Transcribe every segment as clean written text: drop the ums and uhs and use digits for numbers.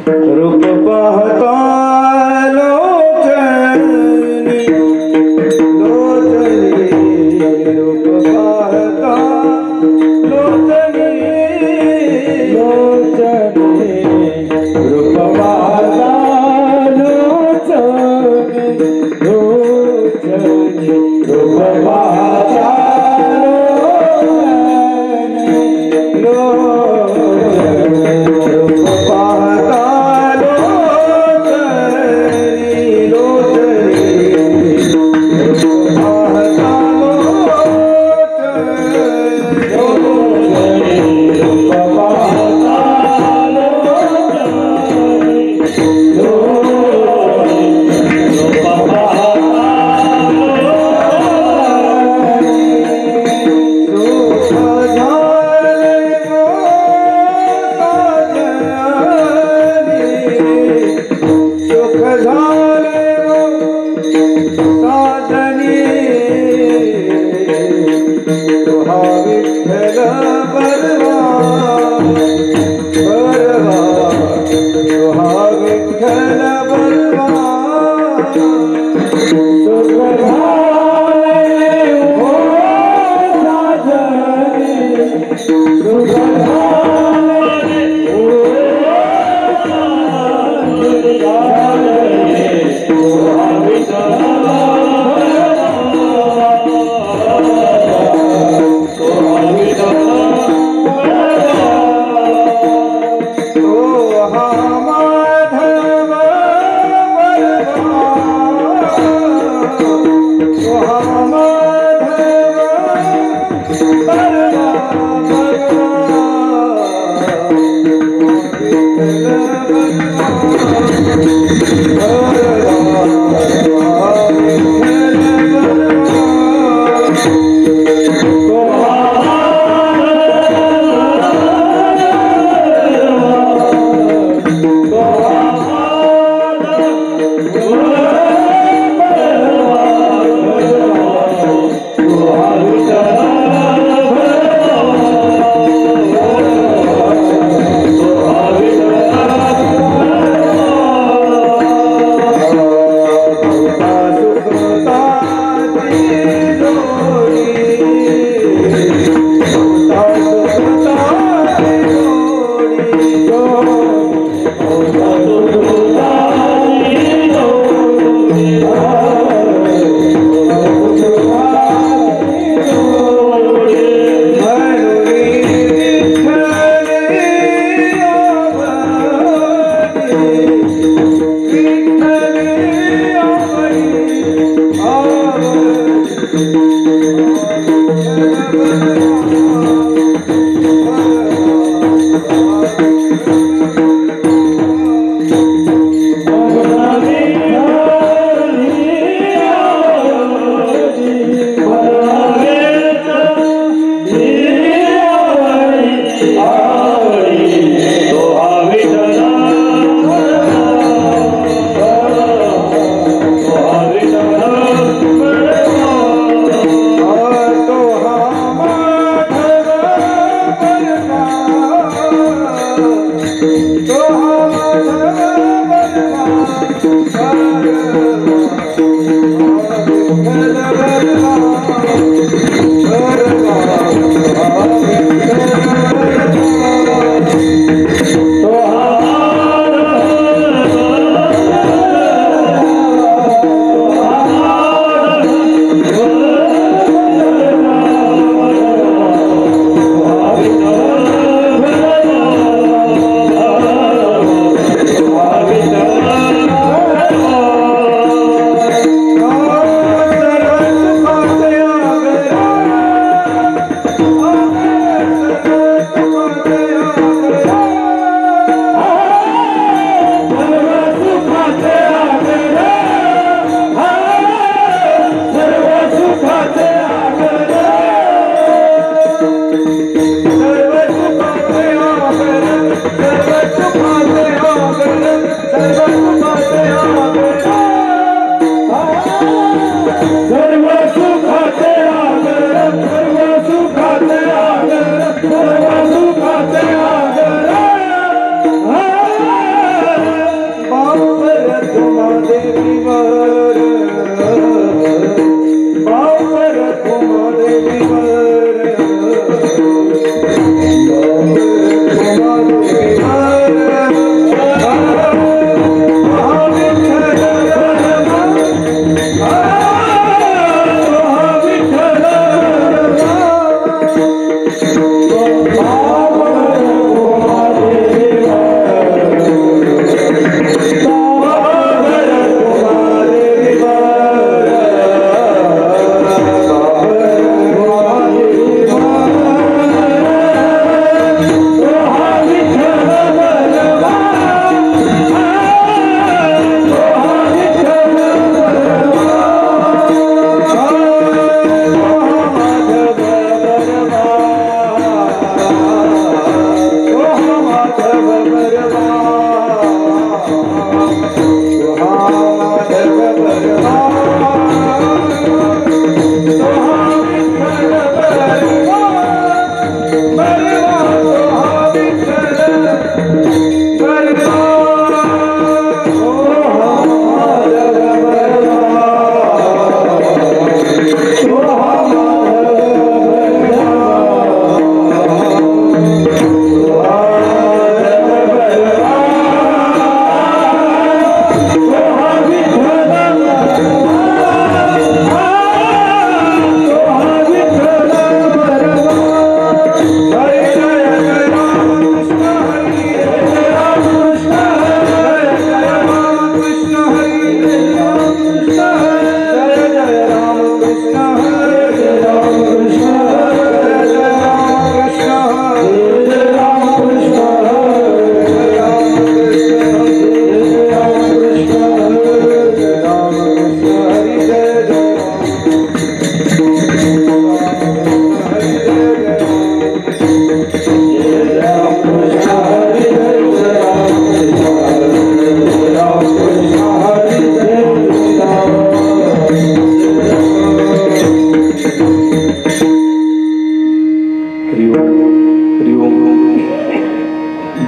रूप पाहता लोचनी लोचनी रूप पाहता लोचनी लोचनी रूप पाहता लोचनी लोचनी रूप पाहता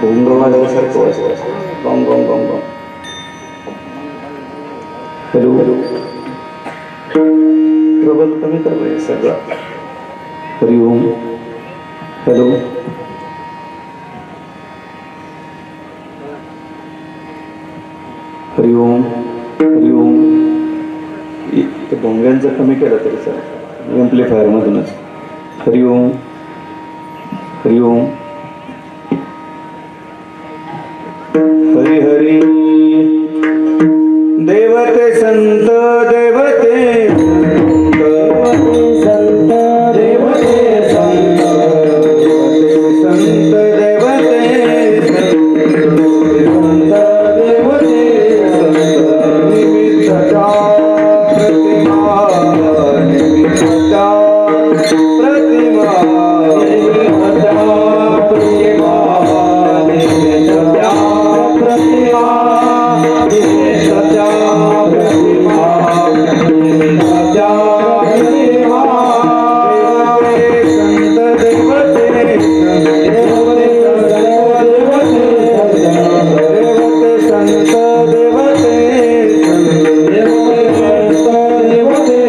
भोंग वाजल्यासारखं वाजतं. गॉंग गॉंग गॉंग गॉंग. हॅलो प्रबल कमी कर सगळं. हरिओम. हॅलो हरिओम. हरिओम. ते भोंग्यांचं कमी केलं तरी सर एम्प्लिफायर मधूनच. हरिओम. हरिओम. हरी हरी. देवते संत देवते संत देवते संत संत देवते संत देवते निमित्तचा प्रतिमा निमित्तचा प्रतिमा निमित्तचा प्रतिमा निमित्तचा प्रतिमा निमित्तचा प्रतिमा निमित्तचा प्रतिमा संत देवते देवते संत देवते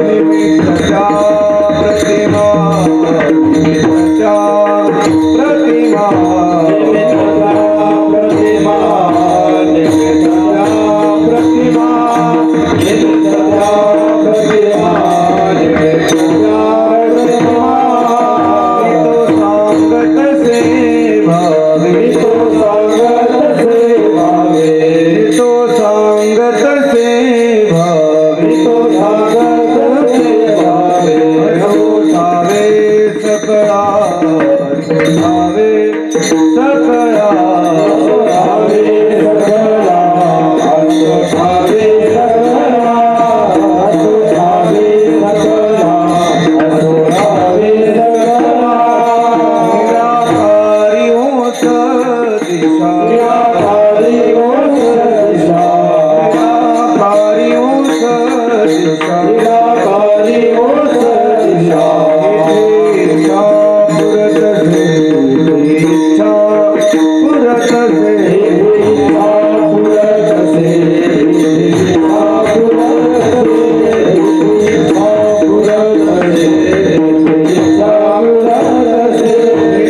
निमित्तचा प्रतिमा निमित्तचा प्रतिमा निमित्तचा प्रतिमा निमित्तचा प्रतिमा निमित्तचा प्रतिमा निमित्तचा प्रतिमा. तो सांगत से भावे तो सांगत से भावे तो सांगत से भावे तो सांगत से भावे उठावे सकळा उठावे सकळा उठावे सकळा उठावे सकळा उठावे सकळा उठावे सकळा. निराकारी होत दिशा निराकारी होत दिशा निराकारी होत दिशा निराकारी होत दिशा. इच्छा पुरत से इच्छा पुरत से इच्छा पुरत से इच्छा पुरत से इच्छा पुरत से इच्छा पुरत से.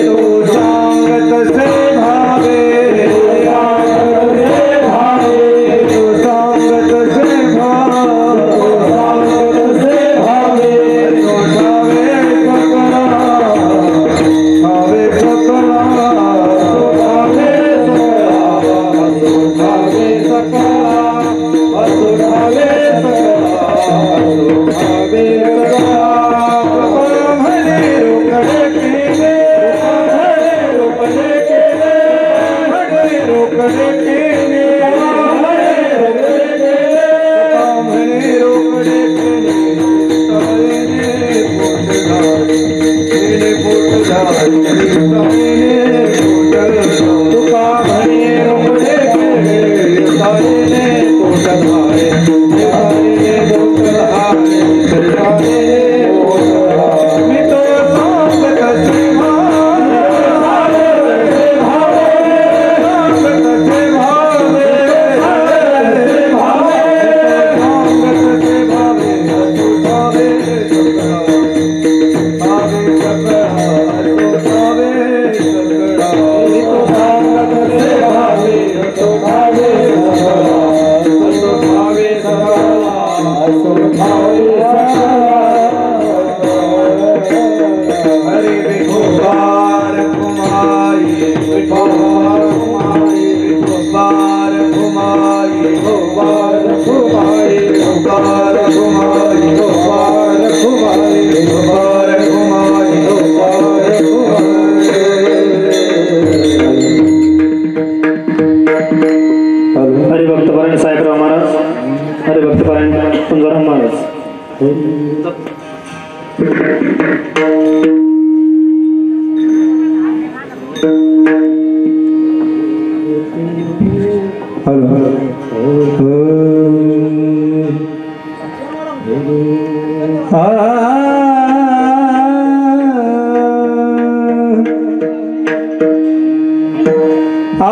तो सांगत से भावे सांगत से भावे तो सांगत से भावे सांगत से भावे तो ठावे सकळा ठावे सकळा ठावे सकळा ठावे सकळा ठावे सकळा. म्हणे रोकडे केले म्हणे रोकडे केले म्हणे रोकडे केले म्हणे रोकडे केले ताईने पोट घाली तिने पोट घाली ताईने पोट घाली. तुका म्हणे रोकडे केले ताईने पोट घाली ताईने पोट घाली ताईने पोट घाली. मी तो सांगत से भावे सांगत से भावे सांगत से भावे उठावे सकळा ठावे सकळा उठावे सकळा. तो सांगत से भावे उठावे सकळा उठावे सकळा उठावे सकळा. हरे विठोबार कुमारी विठोबार कुमारी विठोबार कुमारी विठोबार कुमारी विठोबार कुमारी विठोबार कुमारी विठोबार कुमारी विठोबार कुमारी. हरिभक्तपरायण साहेबराव महाराज हरिभक्तपरायण तुंगाराम महाराज. देवते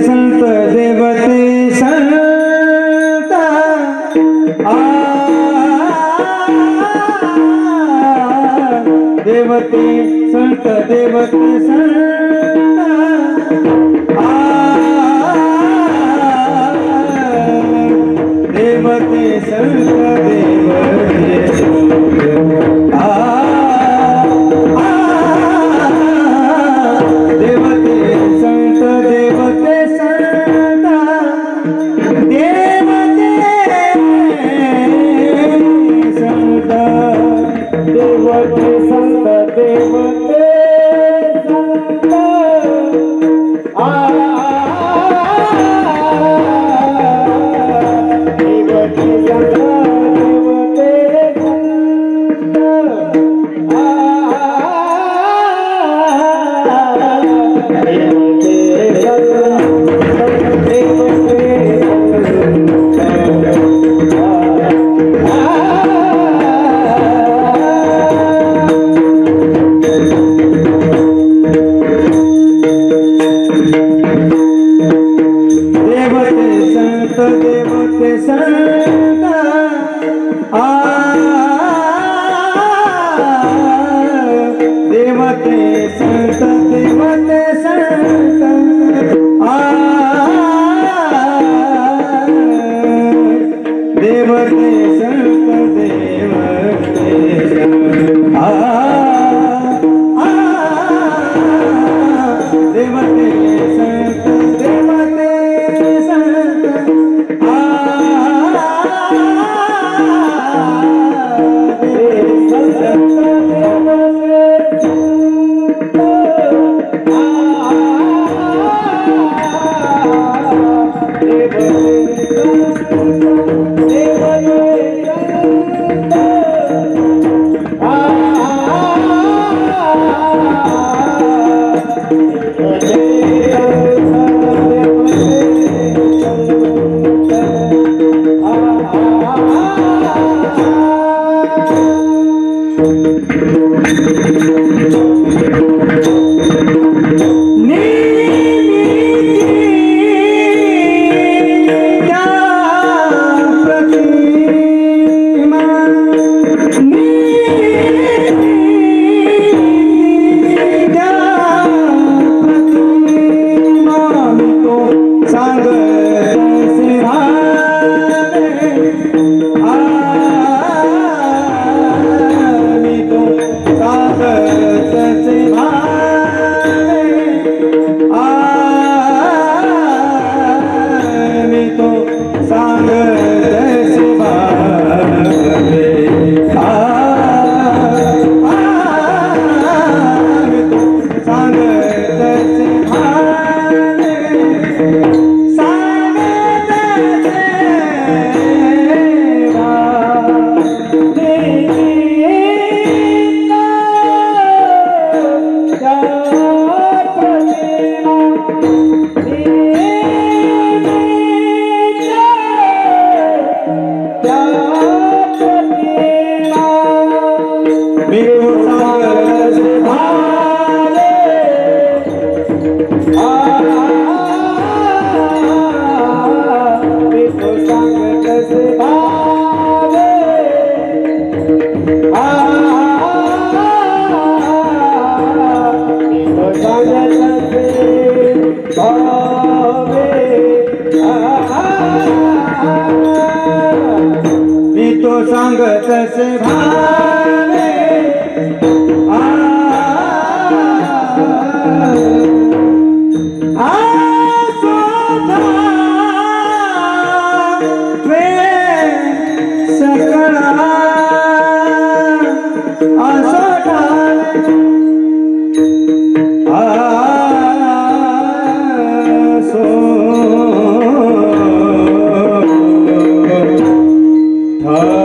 संत देवते संत देवते संत Hare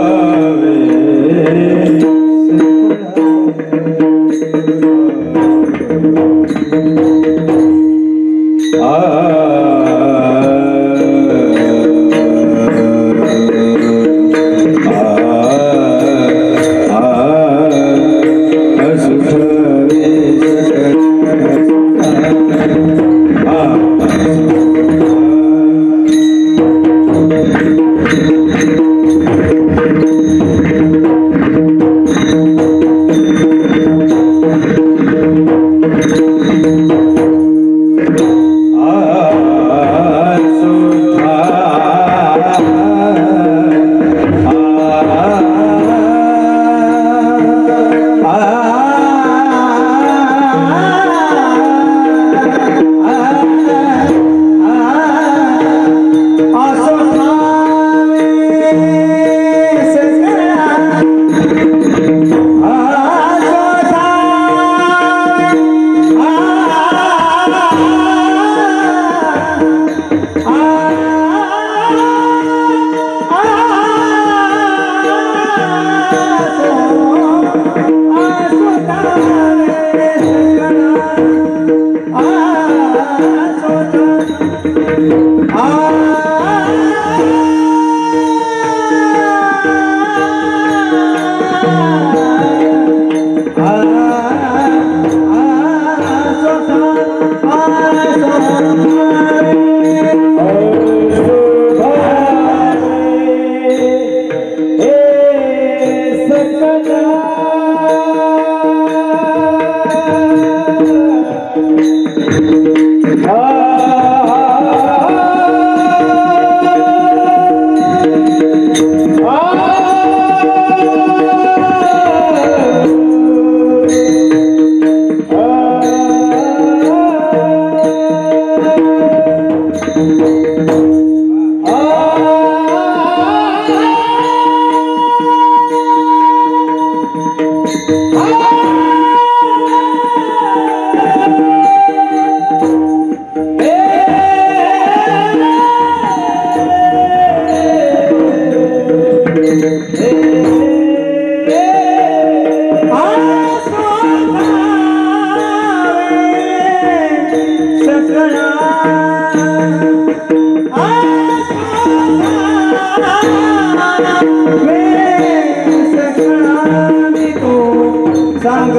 सांग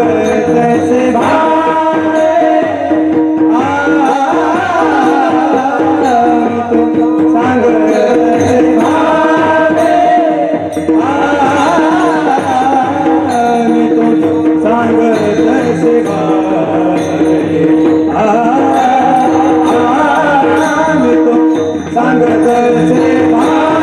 तैसे भावे तो सांग तैसे भावे तो सांग तैसे भावे तो सांग तैसे भावे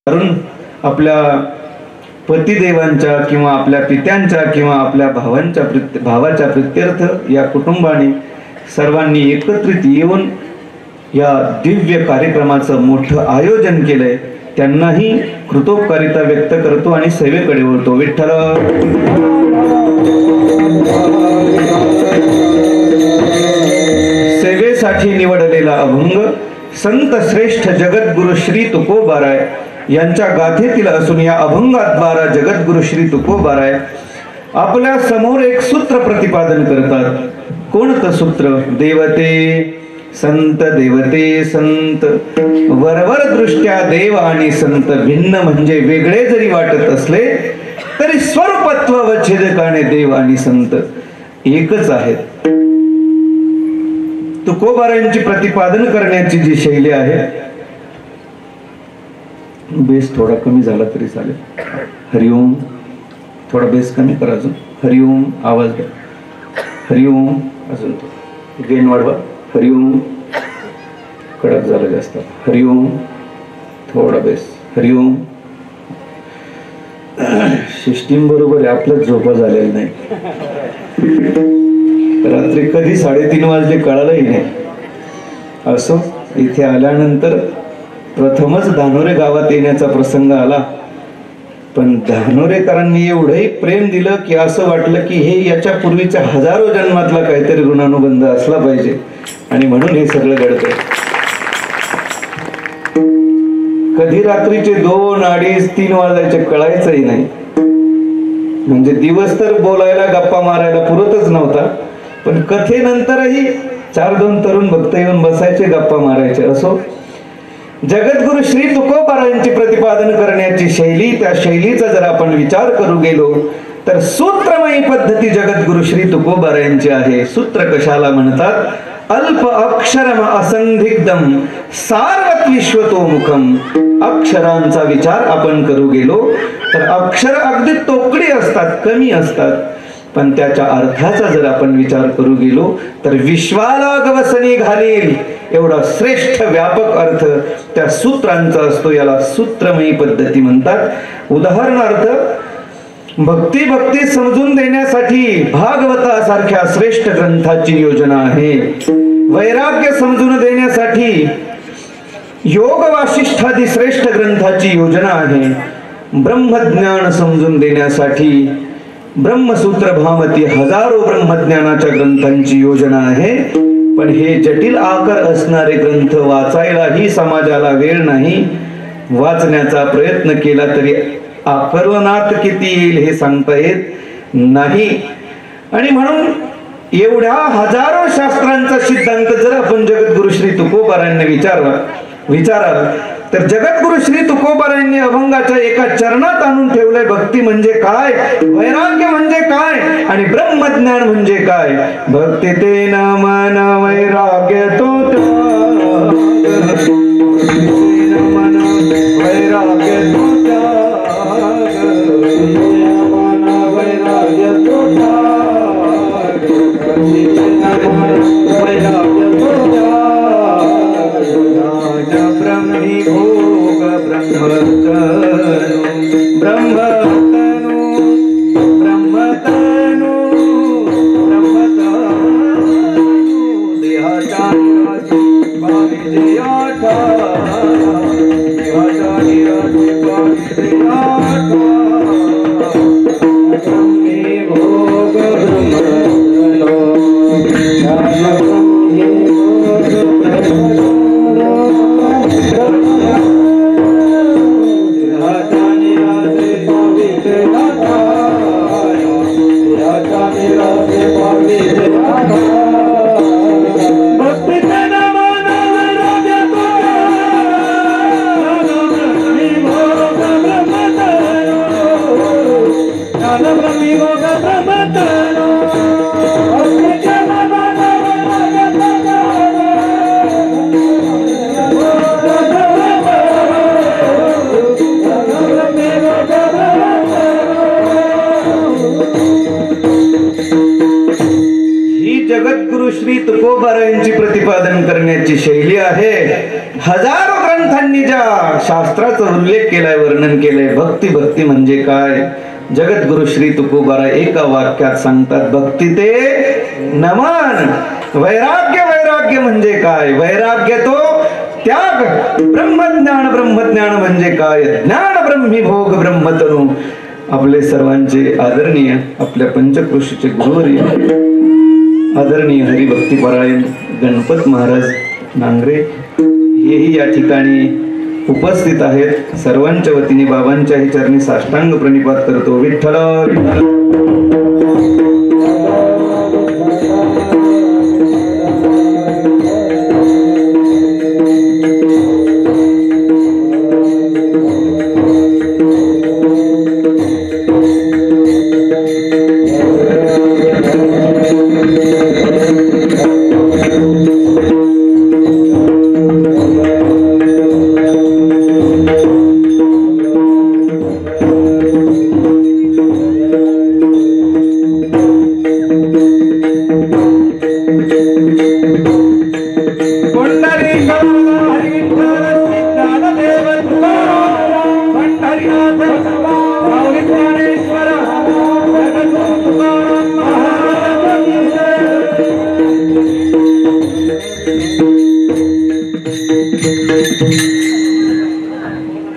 कारण आपल्या पतिदेवांच्या किंवा आपल्या पित्यांच्या किंवा आपल्या भावाच्या प्रित्यर्थ या कुटुंबाने सर्वांनी एकत्रित येऊन या दिव्य कार्यक्रमाचं मोठं आयोजन केलंय. त्यांनाही कृतज्ञता व्यक्त करतो आणि सेवेकडे वळतो. विठ्ठल सेवेसाठी निवडलेला अभंग संत श्रेष्ठ जगद्गुरु श्री तुकोबाराय यांच्या गाथेतील असून या अभंगाद्वारा जगद्गुरु श्री तुकोबाराय आपल्या समोर एक सूत्र प्रतिपादन करतात. कोणतं सूत्र? देवते संत वरवर दृष्ट्या देव आणि संत भिन्न म्हणजे वेगळे जरी वाटत असले तरी स्वरूपत्व व छेदकाने देव आणि संत एकच आहेत. तुकोबारायांची प्रतिपादन करण्याची जी शैली आहे, बेस थोडा कमी झाला तरी चालेल. हरिओम, थोडा बेस कमी करा अजून. हरिओम आवाज द्या. हरिओम अजून गेन वाढवा. हरिओम कडक झालं जास्त. हरिओम थोडा बेस. हरिओम. सिस्टीम बरोबर आहे, आपल्याच झोपा झालेलं नाही. रात्री कधी 3:30 वाजले कळालंही नाही. असो, इथे आल्यानंतर प्रथमच धानोरे गावात येण्याचा प्रसंग आला, पण धानोरेकरांनी एवढंही प्रेम दिलं की असं वाटलं की हे याच्या पूर्वीच्या हजारो जन्मातला काहीतरी ऋणानुबंध असला पाहिजे आणि म्हणून हे सगळं घडतंय. कधी रात्रीचे 2, 2:30, 3 वाजायचे कळायचंही नाही. म्हणजे दिवस तर बोलायला गप्पा मारायला पुरतच नव्हता, पण कथेनंतरही 4-2 तरुण भक्त येऊन बसायचे, गप्पा मारायचे. असो, जगद्गुरु श्री तुकोबारायांची प्रतिपादन करण्याची शैली, त्या शैलीचा जर आपण विचार करू गेलो तर सूत्रमयी पद्धती जगद्गुरु श्री तुकोबारायांची आहे. सूत्र कशाला म्हणतात? अल्प अक्षरम असंदिग्धम सार्वत विश्वतोमुखम. अक्षरांचा विचार आपण करू गेलो तर अक्षर अगदी तोकडी असतात, कमी असतात, पण त्याच्या अर्थाचा जर आपण विचार करू गेलो तर विश्वाला गवसणी घालील एवढा श्रेष्ठ व्यापक अर्थ त्या सूत्रांचा असतो. याला सूत्रमयी पद्धती म्हणतात. उदाहरणार्थ, भक्ती समजून देण्यासाठी भागवतासारख्या श्रेष्ठ ग्रंथाची योजना आहे. वैराग्य समजून देण्यासाठी योग वासिष्ठादी श्रेष्ठ ग्रंथाची योजना आहे. ब्रह्मज्ञान समजून देण्यासाठी ब्रह्मसूत्र भामती हजारो ब्रह्मज्ञानाच्या ग्रंथांची योजना आहे. पण हे जटिल आकार असणारे ग्रंथ वाचायलाही समाजाला वेळ नाही. वाचण्याचा प्रयत्न केला तरी आकर्वनात किती येईल हे सांगता येत नाही. आणि म्हणून एवढ्या हजारो शास्त्रांचा सिद्धांत जर आपण जगद्गुरु श्री तुकोबारायांनी विचाराल तर जगद्गुरु श्री तुकोबारायांनी अभंगाच्या एका चरणात आणून ठेवलंय. भक्ती म्हणजे काय, वैराग्य म्हणजे काय आणि ब्रह्मज्ञान म्हणजे काय. भक्ती ते न मन वैराग्य तो मन वैराग्य तो वैराग्य तो ब्रह्मी भोग ब्रह्मतनु देहाचा जगद्गुरु श्री तुकोबारायांची प्रतिपादन करण्याची शैली आहे. हजारो ग्रंथांनी ज्या शास्त्राचा उल्लेख केलाय, वर्णन केलंय, भक्ती म्हणजे काय, जगद्गुरु श्री तुकोबाराय एका वाक्यात सांगतात, भक्ती ते नमन. वैराग्य म्हणजे काय, वैराग्य तो त्याग. ब्रह्मज्ञान म्हणजे काय, ज्ञान ब्रह्मीभोग ब्रह्मतनु. आपले सर्वांचे आदरणीय, आपल्या पंचक्रोशीचे गुरुवर्य आदरणीय हरिभक्तीपरायण गणपत महाराज नांगरे हेही या ठिकाणी उपस्थित आहेत. सर्वांच्या वतीने बाबांच्याही चरणी साष्टांग प्रणिपात करतो. विठ्ठल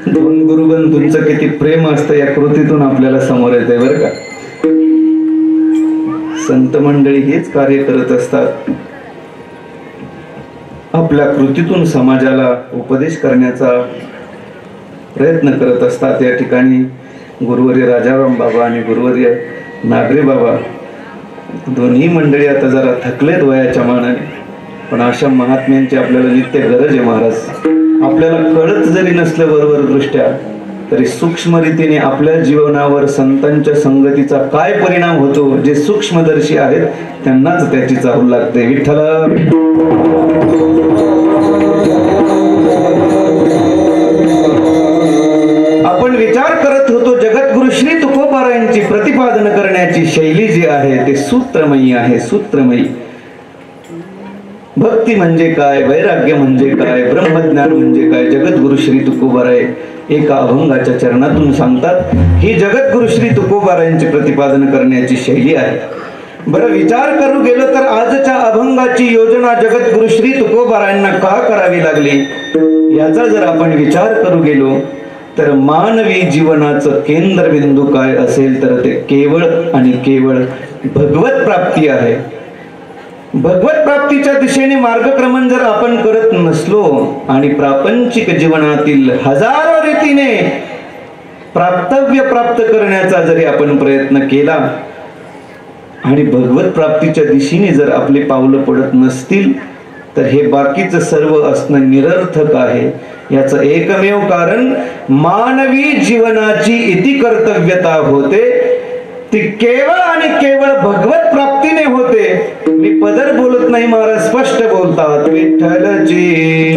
दोन गुरुबंधूंचं किती प्रेम असतं या कृतीतून आपल्याला समोर येतंय बरं का. संत मंडळी हेच कार्य करत असतात, आपल्या कृतीतून समाजाला उपदेश करण्याचा प्रयत्न करत असतात. या ठिकाणी गुरुवर्य राजाराम बाबा आणि गुरुवर्य नागरे बाबा दोन्ही मंडळी आता जरा थकलेत वयाच्या मानाने, पण अशा महात्म्यांची आपल्याला नित्य गरज आहे महाराज. आपल्याला कळत जरी नसलं बरोबर दृष्ट्या तरी सूक्ष्म रीतीने आपल्या जीवनावर संतांच्या संगतीचा काय परिणाम होतो, जे सूक्ष्मदर्शी आहेत त्यांनाच त्याची चाहूल लागते. विठ्ठल आपण विचार करत होतो, जगद्गुरु श्री तुकोबारायांची प्रतिपादन करण्याची शैली जी आहे ते सूत्रमयी आहे, सूत्रमयी. भक्ती म्हणजे काय, वैराग्य म्हणजे काय, ब्रह्मज्ञान म्हणजे काय, जगद्गुरु श्री तुकोबाराय एका अभंगाच्या चरणातून सांगतात. ही जगद्गुरु श्री तुकोबारायांची प्रतिपादन करण्याची शैली आहे. बरं, विचार करू गेलो तर आजच्या अभंगाची योजना जगद्गुरु श्री तुकोबारायांना का करावी लागली याचा जर आपण विचार करू गेलो तर मानवी जीवनाचं केंद्रबिंदू काय असेल तर ते केवळ आणि केवळ भगवत प्राप्ती आहे. भगवत प्राप्तीच्या दिशेने मार्गक्रमण जर आपण करत नसलो आणि प्रापंचिक जीवनातील हजारो रीतीने प्राप्तव्य प्राप्त करण्याचा जरी आपण प्रयत्न केला आणि भगवत प्राप्तीच्या दिशेने जर आपले पावलं पडत नसतील तर हे बाकीचं सर्व असणं निरर्थक आहे. याचं एकमेव कारण मानवी जीवनाची इति कर्तव्यता होते ती केवळ आणि केवळ भगवत प्राप्तीने होते. मी पदर बोलत नाही महाराज, स्पष्ट बोलतात. विठ्ठलजी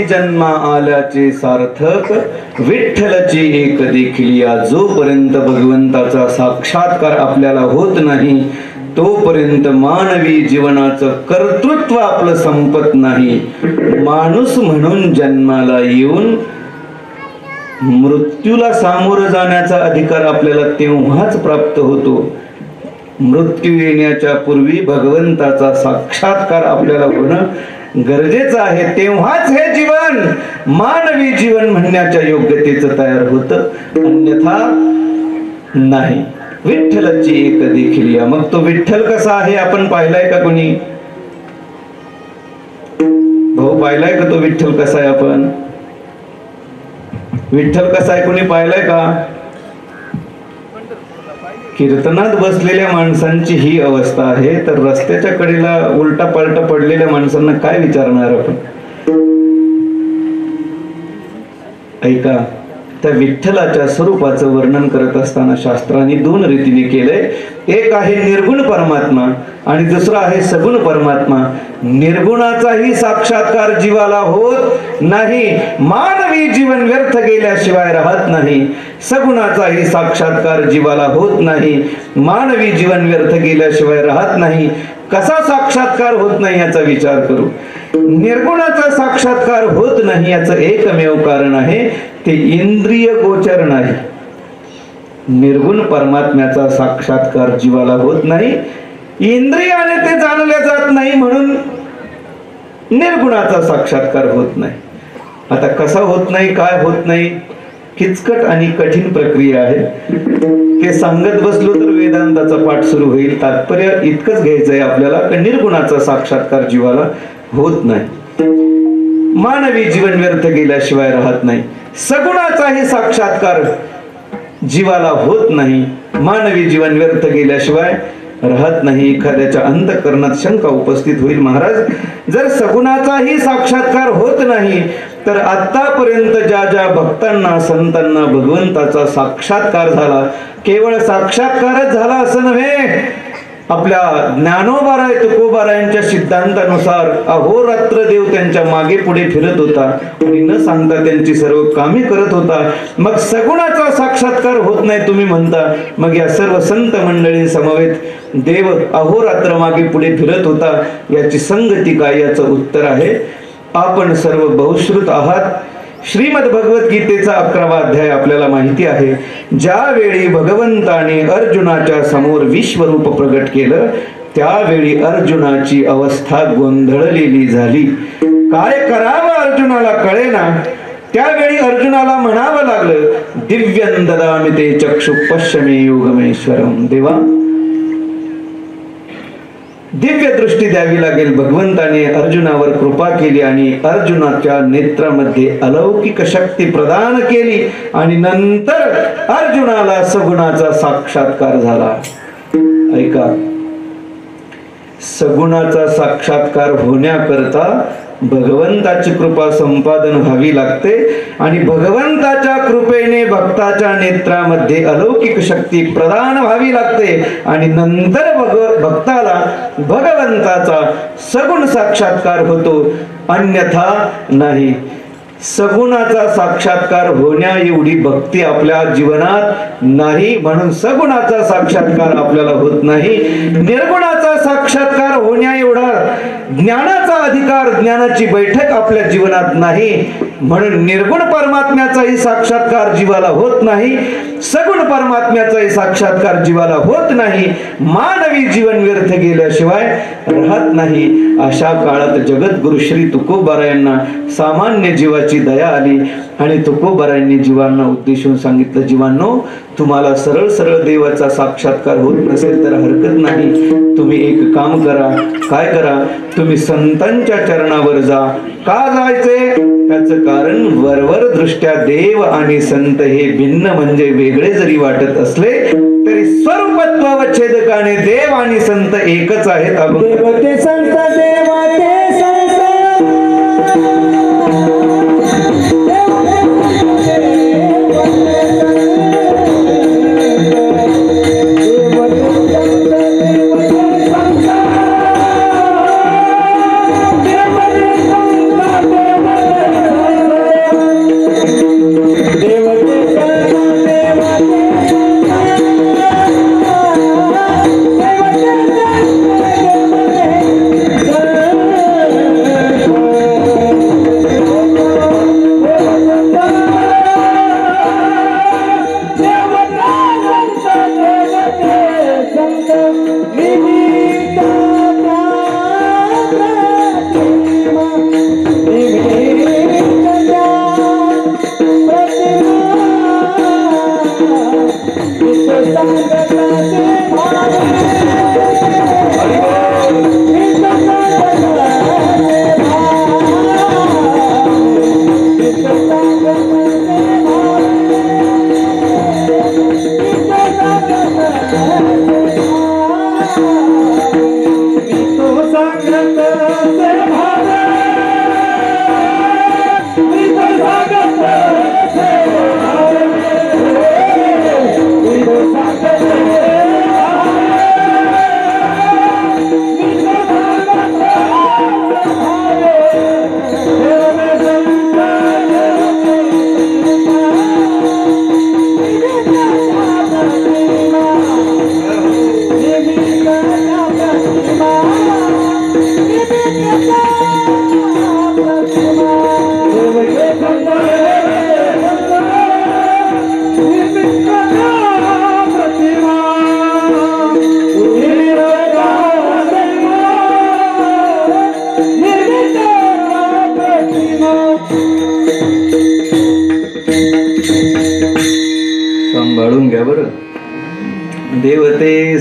जन्मा आल्याचे सार्थक विठ्ठलची एक देखील या. जोपर्यंत भगवंताचा साक्षात्कार आपल्याला होत नाही तोपर्यंत मानवी जीवनाचं कर्तृत्व आपलं संपत नाही. माणूस म्हणून जन्माला येऊन मृत्यूला सामोरं जाण्याचा अधिकार आपल्याला तेव्हाच प्राप्त होतो मृत्यू येण्याच्या पूर्वी भगवंताचा साक्षात्कार आपल्याला होणं गरजेचं आहे. तेव्हाच हे जीवन मानवी जीवन म्हणण्याच्या योग्यतेचं तयार होतं, अन्यथा नाही. विठ्ठलाची एक देखील या. मग तो विठ्ठल कसा आहे आपण पाहिलाय का कोणी? भाऊ पाहिलाय का तो विठ्ठल कसा आहे? आपण विठ्ठल कसा आहे कोणी पाहिलाय का? कीर्तनात बसलेल्या माणसांची ही अवस्था आहे, तर रस्त्याच्या कडेला उलटा पालटा पडलेल्या माणसांना काय विचारणार आपण? ऐका, त्या विठ्ठलाच्या स्वरूपाचं वर्णन करत असताना शास्त्रांनी दोन रीतीने केलंय. एक आहे निर्गुण परमात्मा आणि दुसरा आहे सगुण परमात्मा. निर्गुणाचाही साक्षात्कार जीवाला होत नाही, मानवी जीवन व्यर्थ गेल्याशिवाय राहत नाही. सगुणाचाही साक्षात्कार जीवाला होत नाही, मानवी जीवन व्यर्थ गेल्याशिवाय राहत नाही. कसा साक्षात्कार होत नाही याचा विचार करू. निर्गुणाचा साक्षात्कार होत नाही याचं एकमेव कारण आहे, ते इंद्रिय गोचर नाही. निर्गुण परमात्म्याचा साक्षात्कार जीवाला होत नाही, इंद्रियाने ते जाणले जात नाही, म्हणून निर्गुणाचा साक्षात्कार होत नाही. आता कसा होत नाही, काय होत नाही, किचकट आणि कठीण प्रक्रिया आहे. ते सांगत बसलो तर वेदांताचा पाठ सुरू होईल. तात्पर्य इतकंच घ्यायचंय आपल्याला की निर्गुणाचा साक्षात्कार जीवाला होत नाही, मानवी जीवन व्यर्थ गेल्याशिवाय राहत नाही. सगुणाचाही साक्षात्कार जीवाला होत नाही, मानवी जीवन व्यर्थ गेल्याशिवाय राहत नाही. एखाद्याच्या अंतःकरणात शंका उपस्थित होईल, महाराज जर सगुणाचाही साक्षात्कार होत नाही तर आतापर्यंत ज्या ज्या भक्तांना संतांना भगवंताचा साक्षात्कार झाला, केवळ साक्षात्कारच झाला असं नव्हे, आपल्या ज्ञानोबाराय तुकोबारायांच्या सिद्धांतानुसार अहोरात्र देव त्यांच्या मागे पुढे फिरत होता आणि न सांगता त्यांची सर्व कामे करत होता. मग सगुणाचा साक्षात्कार होत नाही तुम्ही म्हणता, मग या सर्व संत मंडळी समवेत देव अहोरात्र मागे पुढे फिरत होता, याची संगती काय? याचं उत्तर आहे, आपण सर्व बहुश्रुत आहात. श्रीमद भगवद्गीतेचा 11वा अध्याय आपल्याला माहिती आहे. ज्यावेळी भगवंताने अर्जुनाच्या समोर विश्वरूप प्रगट केलं, त्यावेळी अर्जुनाची अवस्था गोंधळलेली झाली. काय करावं अर्जुनाला कळेना. त्यावेळी अर्जुनाला म्हणावं लागलं, दिव्यं ददामि ते चक्षु पश्यमे योगमेश्वरम. देवा, दिव्य दृष्टी द्यावी लागेल. भगवंताने अर्जुनावर कृपा केली आणि अर्जुनाच्या नेत्रामध्ये अलौकिक शक्ती प्रदान केली आणि नंतर अर्जुनाला सगुणाचा साक्षात्कार झाला. ऐका, सगुणाचा साक्षात्कार होण्याकरता भगवंताची कृपा संपादन व्हावी लागते आणि भगवंताच्या कृपेने भक्ताच्या नेत्रामध्ये अलौकिक शक्ती प्रदान व्हावी लागते आणि नंतर भक्ताला भगवंताचा सगुण साक्षात्कार होतो, अन्यथा नाही. सगुणाचा साक्षात्कार होण्या एवढी भक्ती आपल्या जीवनात नाही, म्हणून सगुणाचा साक्षात्कार आपल्याला होत नाही. निर्गुणाचा साक्षात्कार होण्या एवढा ज्ञानाचा अधिकार, ज्ञानाची बैठक आपल्या जीवनात नाही, म्हणून निर्गुण परमात्म्याचाही साक्षात्कार जीवाला होत नाही, सगुण परमात्म्याचाही साक्षात्कार जीवाला होत नाही. मानवी जीवन व्यर्थ गेल्याशिवाय राहत नाही. अशा काळात जगद्गुरु श्री तुकोबारायांना सामान्य जीवाची दया आली आणि तुकोबारायांनी जीवांना उद्देशून सांगितलं, जीवांनो, तुम्हाला सरळ सरळ देवाचा साक्षात्कार होत नसेल तर हरकत नाही, तुम्ही एक काम करा. काय करा? तुम्ही संतांच्या चरणावर जा. का जायचे? त्याचं कारण वरवर दृष्ट्या देव आणि संत हे भिन्न म्हणजे वेगळे जरी वाटत असले तरी स्वरूपत्व छेदकाने देव आणि संत एकच आहेत. देवते संत देवते संत सांभाळून घ्या बरं. देवते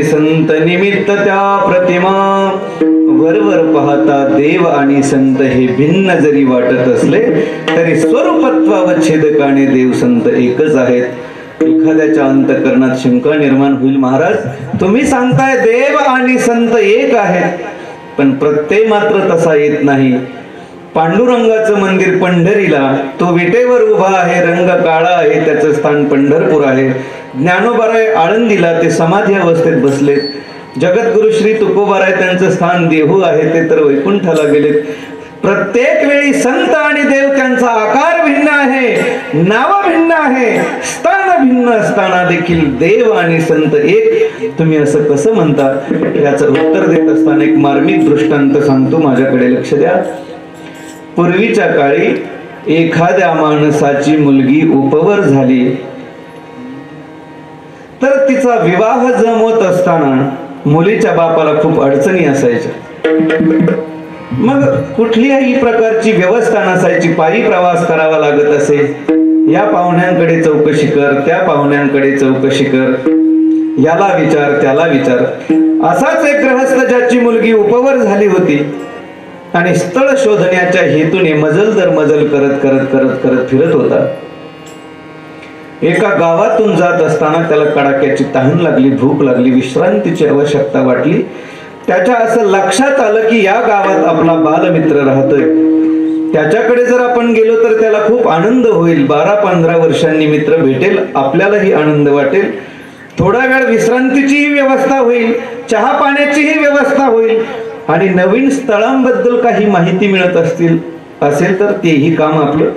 संत निमित्त त्या प्रतिमा, वरवर पाहता देव आणि संत हे भिन्न जरी वाटत असले तरी स्वरूपत्वावच्छेदकाने देव संत एकच आहेत. एखाद्याच्या अंतकरणात शंका निर्माण होईल, महाराज तुम्ही सांगताय देव आणि संत एक आहेत, पण प्रत्यय मात्र तसा येत नाही. पांडुरंगाचं मंदिर पंढरीला, तो विटेवर उभा आहे, रंग काळा आहे, त्याचं स्थान पंढरपूर आहे. ज्ञानोबाराय आळंदीला, ते समाधी अवस्थेत बसलेत. जगद्गुरु श्री तुकोबाराय त्यांचं स्थान देहू आहे, ते तर वैकुंठाला गेलेत. प्रत्येक वेळी संत आणि देव त्यांचा आकार भिन्न आहे, नाव भिन्न आहे, स्थान भिन्न असताना देखील देव आणि संत एक, तुम्ही असं कसं म्हणता? याचं उत्तर देत असताना एक मार्मिक दृष्टांत सांगतो, माझ्याकडे लक्ष द्या. पूर्वीच्या काळी एखाद्या माणसाची मुलगी उपवर झाली तर तिचा विवाह जमवत असताना मुलीच्या बापाला खूप अडचणी असायच्या. मग कुठल्याही प्रकारची व्यवस्था नसायची, पायी प्रवास करावा लागत असे. या पाहुण्यांकडे चौकशी कर, त्या पाहुण्यांकडे चौकशी कर, याला विचार त्याला विचार. असाच एक गृहस्थ ज्याची मुलगी उपवर झाली होती आणि स्थळ शोधण्याच्या हेतूने मजल दर मजल करत करत करत करत फिरत होता. एका गावातून जात असताना त्याला कडाक्याची तहान लागली, भूक लागली, विश्रांतीची आवश्यकता वाटली. त्याच्या असं लक्षात आलं की या गावात आपला बालमित्र राहतोय, त्याच्याकडे जर आपण गेलो तर त्याला खूप आनंद होईल. 12-15 वर्षांनी मित्र भेटेल, आपल्यालाही आनंद वाटेल, थोडा वेळ विश्रांतीचीही व्यवस्था होईल, चहा पाण्याचीही व्यवस्था होईल आणि नवीन स्थळांबद्दल काही माहिती मिळत असेल तर तेही काम आपलं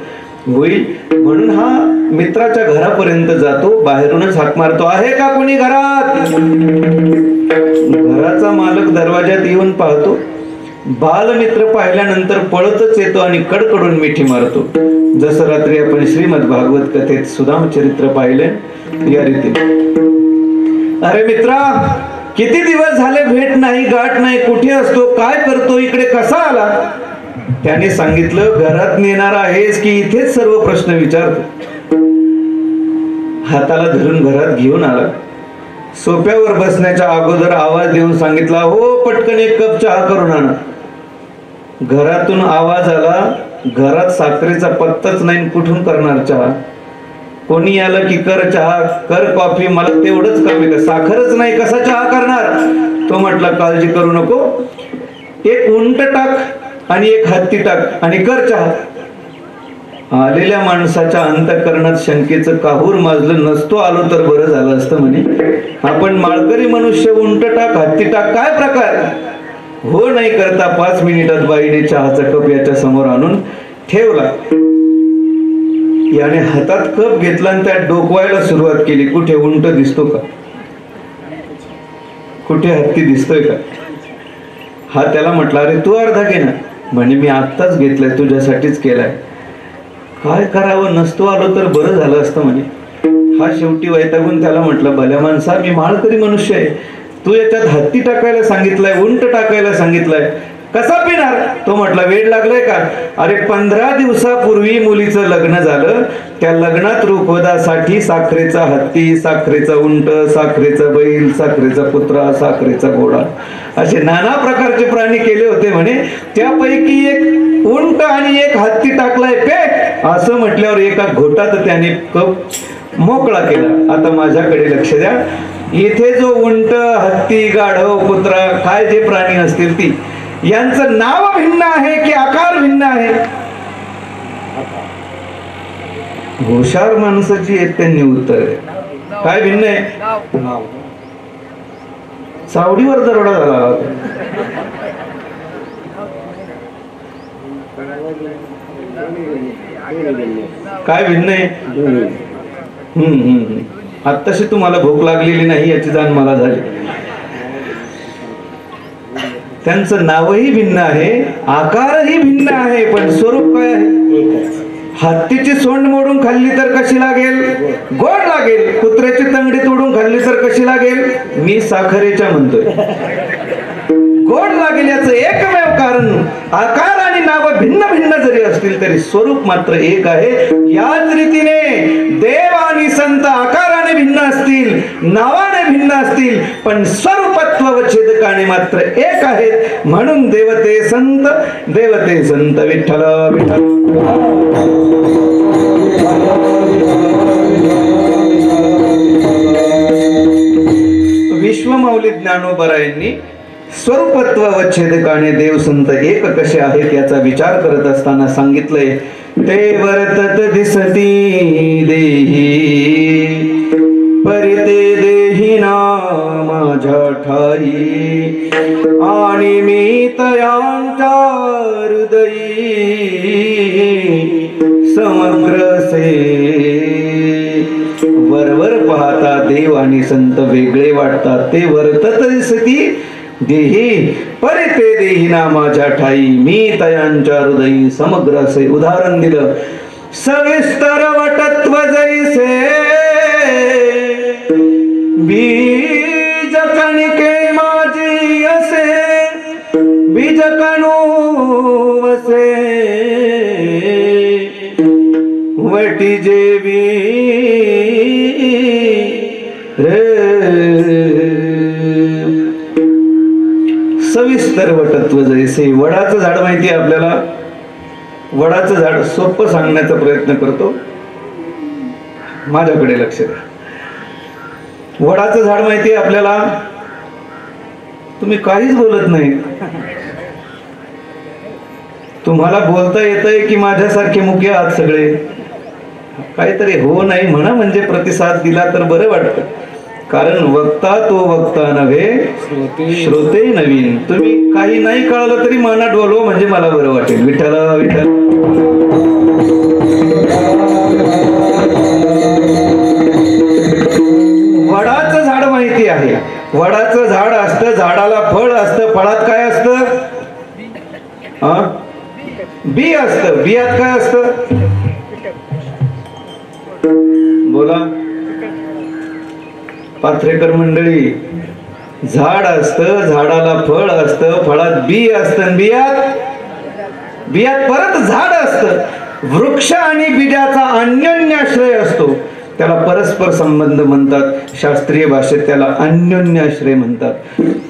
होईल. म्हणून हा मित्राच्या घरापर्यंत जातो, बाहेरूनच हाक मारतो, आहे का कोणी घरात? घराचा मालक दरवाजात येऊन पाहतो. बालमित्र पाहिल्यानंतर पळतच येतो आणि कडकडून मिठी मारतो. जसं रात्री आपण श्रीमद भागवत कथेत सुदाम चरित्र पाहिले या रीतीने. अरे मित्रा, किती दिवस झाले भेट नाही, गाठ नाही, कुठे असतो, काय करतो, इकडे कसा आला? त्याने सांगितलं, घरात नेणार आहेस की इथेच सर्व प्रश्न विचारतो. हाताला धरून घरात घेऊन आला. सोफ्यावर बसण्याच्या अगोदर आवाज देऊन सांगितला, हो पटकन एक कप चहा करून आणा. घरातून आवाज आला, घरात साखरेचा पत्ताच नाही, कुठून करणार चहा? कोणी आलं की कर चहा, कर कॉफी, मला तेवढंच कमी का, साखरच नाही, कसा चहा करणार? तो म्हटला, काळजी करू नको, एक उंट टाक आणि एक हत्ती टाक आणि कर चहा. आलेल्या माणसाच्या अंतःकरणात शंकेचं काहूर माजलं. नसतो आलो तर बरं झालं असतं म्हणे. आपण माळकरी मनुष्य, उंट टाक हत्ती टाक, काय प्रकार? हो नाही करता 5 मिनिटात बाईने चहाचा कप याच्या समोर आणून ठेवला. याने हातात कप घेतला आणि त्यात डोकवायला सुरुवात केली. कुठे उंट दिसतो का? कुठे हत्ती दिसतोय का? हा त्याला म्हटला, अरे तू अर्धा घे ना. म्हणे मी आत्ताच घेतलाय, तुझ्यासाठीच केलाय. काय करावं, नसतो आलो तर बरं झालं असतं म्हणे. हा शेवटी वैतागून त्याला म्हटलं, भल्या माणसा, मी माळकरी मनुष्य आहे, तू याच्यात हत्ती टाकायला सांगितलाय, उंट टाकायला सांगितलाय, कसा पिणार? तो म्हटला वेळ लागलाय का? अरे 15 दिवसापूर्वी मुलीचं लग्न झालं. त्या लग्नात रुखवतासाठी साखरेचा हत्ती, साखरेचा उंट, साखरेचा बैल, साखरेचा कुत्रा, साखरेचा घोडा असे नाना प्रकारचे प्राणी केले होते म्हणे. त्यापैकी एक उंट आणि एक हत्ती टाकलाय पेट असं म्हटल्यावर एका घोटात त्याने कप मोकळा केला. आता माझ्याकडे लक्ष द्या. इथे जो उंट, हत्ती, गाढव, कुत्रा काय जे प्राणी असतील ती यांचं नाव भिन्न आहे की आकार भिन्न आहे? हुशार माणसाची एक त्यांनी उत्तर आहे. काय भिन्न आहे? सावडीवर दरोडा झाला होता. काय भिन्न आहे? आत्ताशी तुम्हाला भूक लागलेली नाही याची जाण मला झाली. त्यांचं नावही भिन्न आहे, आकारही भिन्न आहे, पण स्वरूप काय आहे? हत्तीची सोंड मोडून खाल्ली तर कशी लागेल? गोड लागेल. कुत्र्याची तंगडी तोडून खाल्ली तर कशी लागेल? मी साखरेच्या म्हणतोय, गोड लागेल. याचं एकमेव कारण आकार आणि नाव भिन्न भिन्न जरी असतील तरी स्वरूप मात्र एक आहे. याच रीतीने देव आणि संत आकाराने भिन्न असतील, नावाने भिन्न असतील, पण स्वरूपत्व व छेदकाने मात्र एक आहेत. म्हणून देवते संत विठ्ठल विठ्ठल. विश्वमौली ज्ञानोबरायांनी स्वरूपत्व व छेदकाने देव संत एक कसे आहेत याचा विचार करत असताना सांगितलंय, ते वर्तत दिसती देही परिते देही ना माझ्या ठाई आणि मी तयांच्या हृदयी समग्र से. वरवर पाहता देव आणि संत वेगळे वाटतात. ते वर्तत दिसती देही परिते देही ना माझ्या ठाई मी तयांच्या हृदयी समग्र असे. उदाहरण दिलं, सविस्तर वटत्व जैसे बीज कणिके माझी असे बीज कणू वसे वटी जेवी रे. सविस्तर वटत्व जैसे. वडाचं झाड माहिती आहे आपल्याला? वडाचं झाड सोपं सांगण्याचा प्रयत्न करतो, माझ्याकडे लक्ष द्या. वडाचं झाड माहिती आहे आपल्याला? तुम्ही काहीच बोलत नाही. तुम्हाला बोलता येतंय की माझ्यासारखे मुके आहात सगळे? काहीतरी हो नाही म्हणा, म्हणजे प्रतिसाद दिला तर बरं वाटतं. कारण वक्ता तो वक्ता नव्हे श्रोते नवीन. तुम्ही काही नाही कळलं तरी मनात बोलव म्हणजे मला बरं वाटेल. विठ्ठल विठ्ठल. वडाचं झाड माहिती आहे? वडाचं झाड असतं, झाडाला फळ असतं, फळात काय असतं? बी असतं. बियात काय असतं? बोला पाथरेकर मंडळी. झाड असतं, झाडाला फळ असतं, फळात बी असतं, बियात परत झाड असतं. वृक्ष आणि बीजाचा अन्योन्याश्रय असतो, त्याला परस्पर संबंध म्हणतात. शास्त्रीय भाषेत त्याला अन्योन्याश्रय म्हणतात.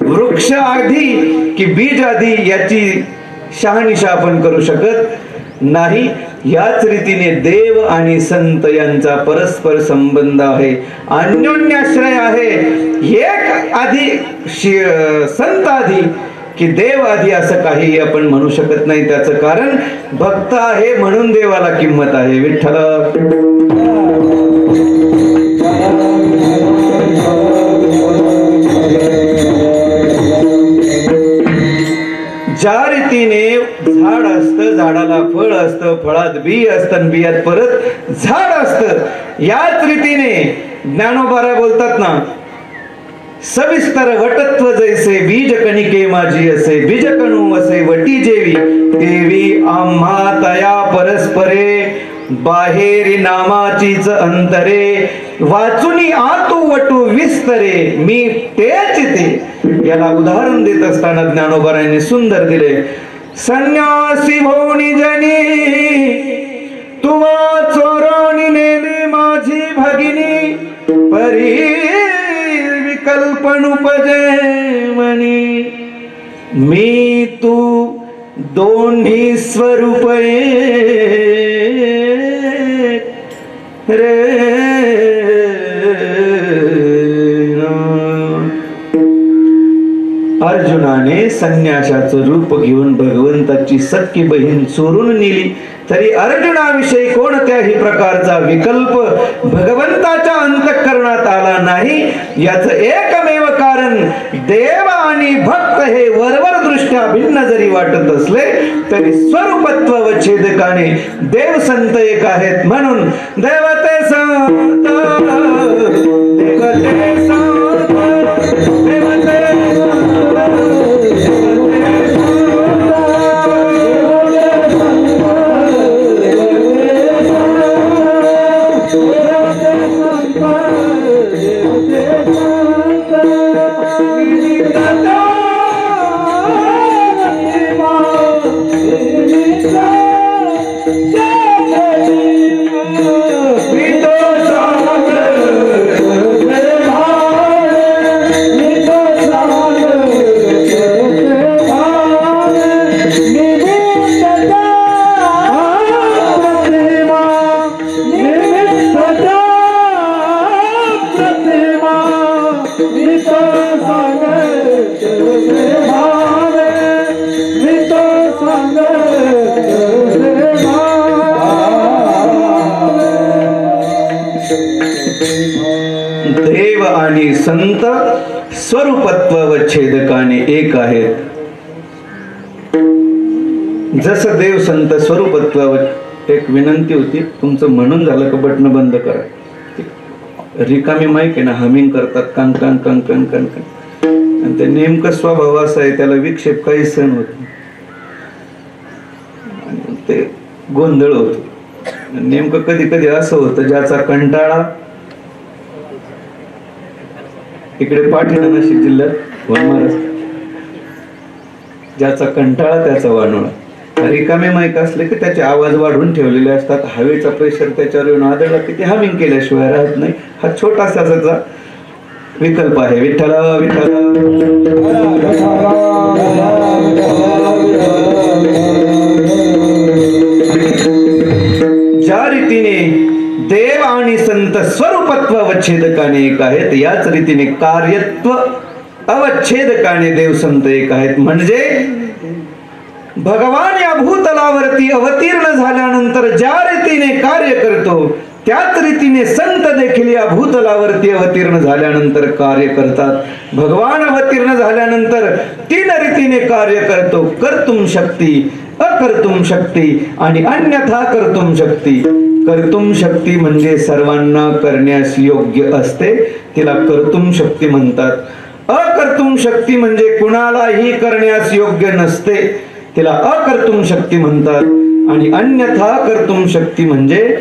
वृक्ष आधी की बीज आधी याची शहानिशा आपण करू शकत नाही. याच रीतीने देव आणि संत यांचा परस्पर संबंध आहे, अन्योन्याश्रय आहे. एक आधी संत आधी की देव आधी असं काही आपण म्हणू शकत नाही. त्याचं कारण भक्त आहे म्हणून देवाला किंमत आहे. विठ्ठल. ज्या रीतीने झाड असतं, झाडाला फळ असतं, फळात बी असतं, बियात परत झाड असतं, याच रीतीने ज्ञानोबा बोलतात ना, सविस्तर वटत्व जैसे बीज कणिके माझी असे बीज कणू असे वटी जेवी देवी आम्हा तया परस्परे बाहेरी नामाचीच अंतरे वाचुनी आतू वटू विस्तरे मी तेच ते. याला उदाहरण देत असताना ज्ञानोबारायांनी सुंदर दिले. संन्यासी भोवणी जनी तुवा चोराणी नेली माझी भगिनी परी विकल्पन उपजे मनी मी तू दोन्ही स्वरूप रे. अर्जुनाने संन्यासाचं रूप घेऊन भगवंताची सख्खी बहीण चोरून नेली तरी अर्जुनाविषयी कोणत्याही प्रकारचा विकल्प भगवंताच्या अंतःकरणात आला नाही. याचं एकमेव कारण देव आणि भक्त हे वरवर दृष्ट्या भिन्न जरी वाटत असले तरी स्वरूपत्व व छेदकाने देव संत एक आहेत. म्हणून देवते संत देवते संत देवते देव आणि संत स्वरूपत्व व छेदकाने एक आहेत. जसं देव संत स्वरूपत्व. एक विनंती होती, तुमचं म्हणून झालं का बटन बंद करा. रिकामी माईक आहे ना, हमिंग करतात कन कन कन कन कन कन, आणि ते नेमकं स्वभाव असा आहे त्याला विक्षेप काही सहन होत नाही, ते गोंधळ होतो. नेमकं कधी कधी असं होतं ज्याचा कंटाळा इकडे पाठीला नाशिक जिल्ह्यात महाराज, ज्याचा कंटाळा त्याचा वानोळा. रिकामे माईक असले की त्याचे आवाज वाढवून ठेवलेले असतात, हवेचा प्रेशर त्याच्यावर येऊन आदळला की ते हमिंग केल्याशिवाय राहत नाही. हा छोटासा त्याचा विकल्प आहे. विठ्ठल विठ्ठल. ज्या रीतीने देव आणि संत स्वरूपत्व अवच्छेदकाने एक आहेत, याच रीतीने कार्यत्व अवच्छेदकाने देव संत एक आहेत. म्हणजे भगवान या भूतलावरती अवतीर्ण झाल्यानंतर ज्या रीतीने कार्य करतो त्याच रीतीने संत देखील या भूतलावरती अवतीर्ण झाल्यानंतर कार्य करतात. भगवान अवतीर्ण झाल्यानंतर 3 रीतीने कार्य करतो. कर्तुम शक्ती, अकर्तुम शक्ती आणि अन्यथा कर्तुम शक्ती. कर्तुम शक्ती म्हणजे सर्वांना करण्यास योग्य असते, तिला कर्तुम शक्ती म्हणतात. अकर्तुम शक्ती म्हणजे कुणालाही करण्यास योग्य नसते, तिला अकर्तुम शक्ती म्हणतात. आणि अन्यथा कर्तुम शक्ती म्हणजे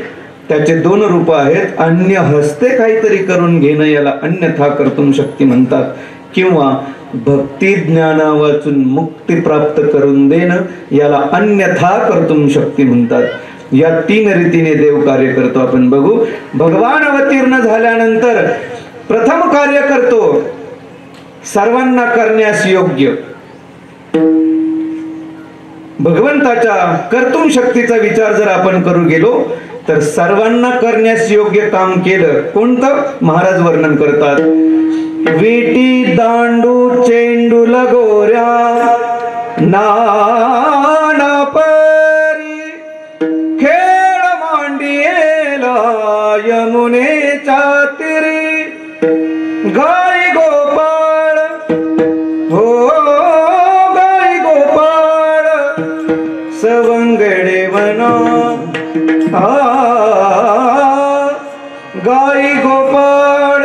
त्याचे 2 रूप आहेत. अन्य हस्ते काहीतरी करून घेणं याला अन्यथा कर्तुम शक्ती म्हणतात, किंवा भक्ती ज्ञाना वाचून मुक्ती प्राप्त करून देणं याला अन्यथा कर्तुम शक्ती म्हणतात. या 3 रीतीने देव कार्य करतो. आपण बघू. भगवान अवतीर्ण झाल्यानंतर प्रथम कार्य करतो सर्वांना करण्यास योग्य. भगवंताच्या कर्तुम शक्तीचा विचार जर आपण करू गेलो तर सर्वांना करण्यास योग्य काम केलं कोणतं, महाराज वर्णन करतात. विटी दांडू चेंडू लगोऱ्या नाना परी खेळ मांडियेला यमुनेच्या तीरी गाई गोपाळ हो गाई गोपाळ सवंगडे वना गाई गोपाळ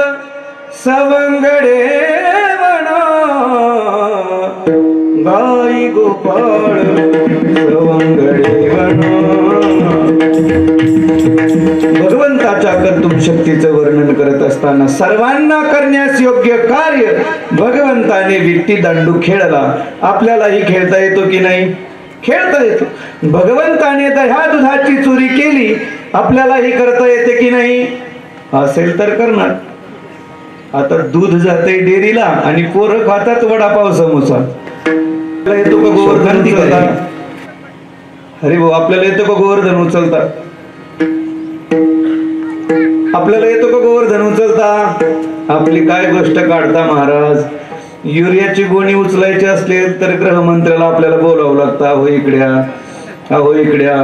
सवंगडे वना गाई गोपाळ सवंगडे वना भगवंताच्या कर्तृत्व शक्तीचं वर्णन करत असताना सर्वांना करण्यास योग्य कार्य भगवंताने विट्टी दांडू खेळला. आपल्यालाही खेळता येतो की नाही? खेळता येतो. भगवंताने दह्या दुधाची चोरी केली, आपल्यालाही करता येते की नाही? असेल तर करणार. आता दूध जाते डेअरीला आणि पोरं खातात वडापाव समोसा. येतो का गोवर्धन उचलता? अरे भाऊ, आपल्याला येतो का गोवर्धन उचलता? आपल्याला येतो का गोवर्धन उचलता? आपली काय गोष्ट काढता महाराज. युरियाची गोणी उचलायची असले तर गृहमंत्र्याला आपल्याला बोलावं लागतं. अहो इकड्या, अहो इकड्या.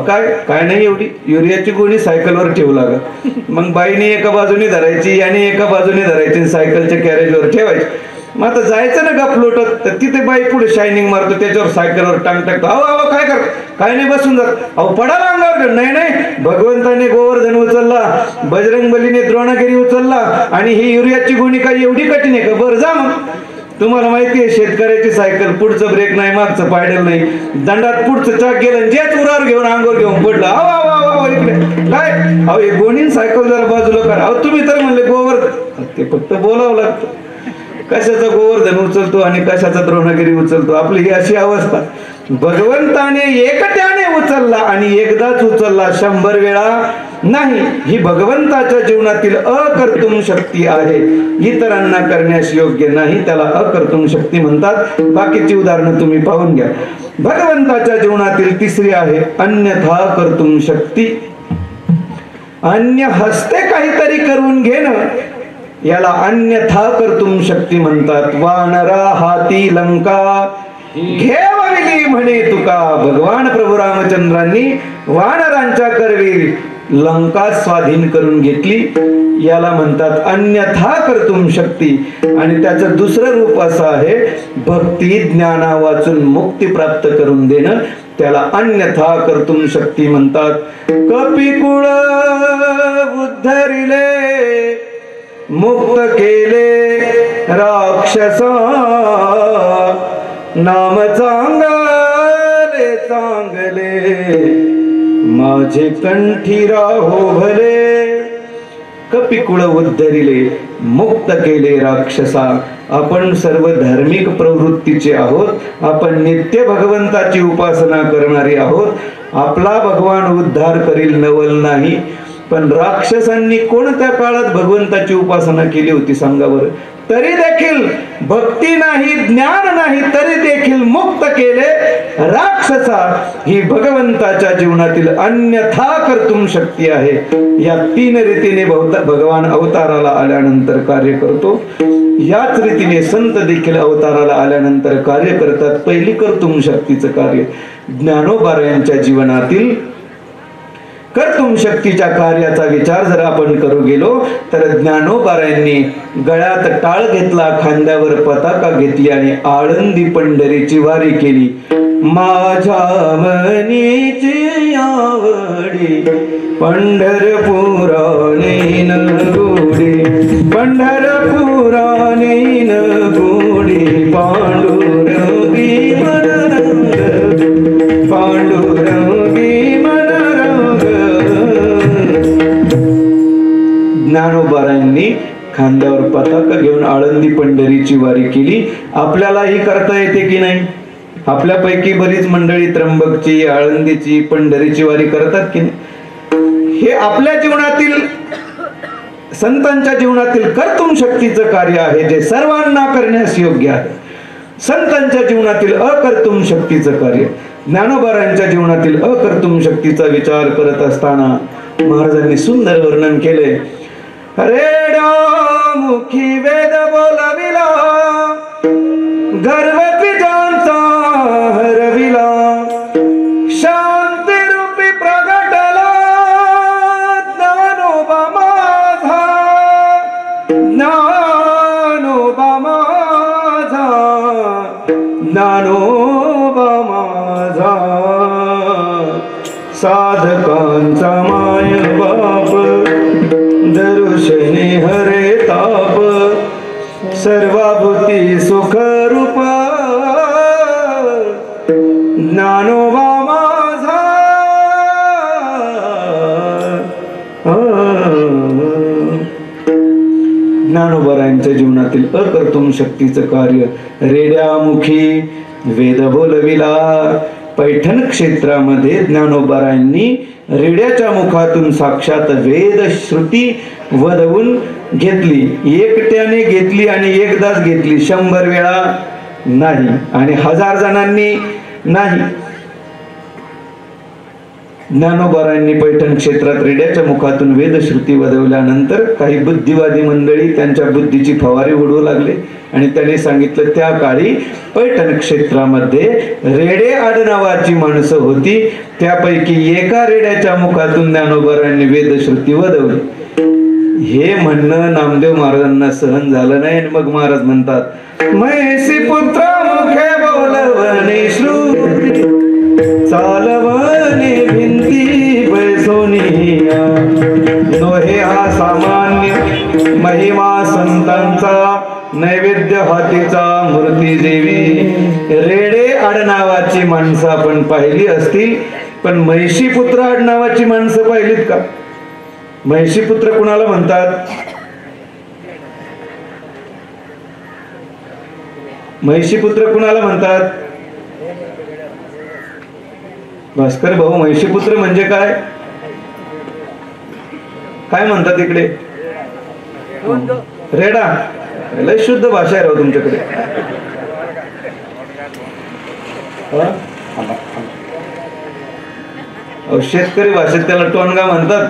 काय काय नाही, एवढी युरियाची गोणी सायकलवर ठेवू लागत. मग बाईने एका बाजूने धरायची, याने एका बाजूने धरायची, सायकलच्या कॅरेजवर ठेवायची. मग आता जायचं ना गप लोटत, तर तिथे बाई पुढे शायनिंग मारतो, त्याच्यावर सायकलवर टांग टाकतो. अहो अहो काय कर, काय नाही, बसून जात. अहो पडाला अंगावर. नाही नाही, भगवंताने गोवर्धन उचलला, बजरंगबलीने द्रोणागिरी उचलला, आणि ही युरियाची गोणी काही एवढी कठीण आहे का? बरं जा मग. तुम्हाला माहिती आहे शेतकऱ्याची सायकल, पुढचं ब्रेक नाही, मागचं पायडल नाही, दंडात पुढचं चाक गेलं, जेच उरावर घेऊन अंगावर घेऊन पडलं. अहो इकडे काय? अहो हे गोणीन सायकल जरा बाजूला करा. अहो तुम्ही तर म्हणले गोवर्धन, ते फक्त बोलावं लागतं. कशाचा गोवर्धन उचलतो आणि कशाचा द्रोणागिरी उचलतो. आपली ही अशी अवस्था. भगवंताने एकट्याने उचलला आणि एकदाच उचलला, 100 वेळा नाही. ही भगवंताच्या जीवनातील अकर्तृत्व शक्ती आहे, इतरांना करण्यास योग्य नाही, त्याला अकर्तृत्व शक्ती म्हणतात. बाकीची उदाहरणं तुम्ही पाहून घ्या. भगवंताच्या जीवनातील तिसरी आहे अन्यथा कर्तृत्व शक्ती. अन्य हस्ते काहीतरी करून घेणं, याला अन्यथा कर्तृत्व शक्ती म्हणतात. वानरा हाती लंका घेवली म्हणे तुका. भगवान प्रभू रामचंद्रांनी वानरांच्या करवी लंका स्वाधीन करून घेतली, याला म्हणतात अन्यथा कर्तृत्व शक्ती. आणि त्याचं दुसरं रूप असं आहे भक्ती ज्ञाना वाचून मुक्ती प्राप्त करून देणं, त्याला अन्यथा कर्तृत्व शक्ती म्हणतात. कपिकुळ उद्धरिले मुक्त केले राक्षसा, नाम चांगले चांगले माझे कंठी राहो भले. कपिकुळ उद्धरिले, मुक्त केले राक्षसा. आपण सर्व धार्मिक प्रवृत्तीचे आहोत, आपण नित्य भगवंताची उपासना करणारे आहोत. आपला भगवान उद्धार करील नवल नाही. पण राक्षसांनी कोणत्या काळात भगवंताची उपासना केली होती सांगा बरं? तरी देखील भक्ती नाही, ज्ञान नाही, तरी देखील मुक्त केले राक्षसा. ही भगवंताच्या जीवनातील अन्यथा कर्तृत्व शक्ती आहे. या 3 रीतीने भगवान अवताराला आल्यानंतर कार्य करतो. याच रीतीने संत देखील अवताराला आल्यानंतर कार्य करतात. पहिली कर्तृत्व शक्तीचं कार्य ज्ञानोबा यांच्या जीवनातील कर्तृत्व शक्तीच्या कार्याचा विचार जर आपण करू गेलो तर ज्ञानोबारायांनी गळ्यात टाळ घेतला, खांद्यावर पताका घेतली आणि आळंदी पंढरीची वारी केली. माझ्या मनीची आवडी पंढरपुराने न गोडी, पंढरपुराने न गोडी, पांडुरंगी मनरंग, पांडुरंगी मनरंग. ज्ञानोबारायांनी खांद्यावर पताका घेऊन आळंदी पंढरीची वारी केली. आपल्यालाही करता येते की नाही? आपल्यापैकी बरीच मंडळी त्र्यंबकची, आळंदीची, पंढरीची वारी करतात की नाही? हे आपल्या जीवनातील, संतांच्या जीवनातील कर्तृत्व शक्तीचं कार्य आहे, जे सर्वांना करण्यास योग्य आहे. संतांच्या जीवनातील अकर्तृत्व शक्तीचं कार्य, ज्ञानोबारायांच्या जीवनातील अकर्तृत्व शक्तीचा विचार करत असताना महाराजांनी सुंदर वर्णन केले. रेडामुखी वेद बोलविला, गर्व द्विजांचा हरविला, शांती रूपी प्रगटला ज्ञानोबा माझा, ज्ञानोबा माझा, ज्ञानोबा माझा. साधकांचा माय बाप, दर्शने हरे ताप, सर्वाभूती सुख रूप, ज्ञानोबा माझा, ज्ञानोबरायांच्या जीवनातील अकर्तुम शक्तीचं कार्य रेड्यामुखी वेद बोलविला. पैठण क्षेत्रामध्ये ज्ञानोबरायांनी रेड्याच्या मुखातून साक्षात वेद श्रुती वदवून घेतली. एकट्याने घेतली आणि एकदाच घेतली, 100 वेळा नाही आणि 1000 जणांनी नाही. ज्ञानोबरायांनी पैठण क्षेत्रात रेड्याच्या मुखातून वेदश्रुती वदवल्यानंतर काही बुद्धिवादी मंडळी त्यांच्या बुद्धीची फवारी उडवू लागले आणि त्यांनी सांगितलं त्या काळी पैठण क्षेत्रामध्ये रेडे आडनावाची माणसं होती, त्यापैकी एका रेड्याच्या मुखातून ज्ञानोबरायांनी वेदश्रुती वदवली. हे म्हणणं नामदेव महाराजांना सहन झालं नाही आणि मग महाराज म्हणतात, म्हैसी पुत्र मुखे बोलवणे श्रुती चालवणे भिंती बैसोनिया. नोहे हा सामान्य महिमा संतांचा, नैवेद्य हातीचा मूर्ती देवी. रेडे आडनावाची माणसं आपण पाहिली असतील, पण म्हैशी पुत्र आडनावाची माणसं पाहिलीत का? म्हैशी पुत्र कुणाला म्हणतात? म्हैशी पुत्र कुणाला म्हणतात? भास्कर भाऊ, म्हैशी पुत्र म्हणजे काय? काय म्हणतात इकडे? रेडा. लय शुद्ध भाषा आहे राव तुमच्याकडे. शेतकरी भाषेत त्याला टोनगा म्हणतात.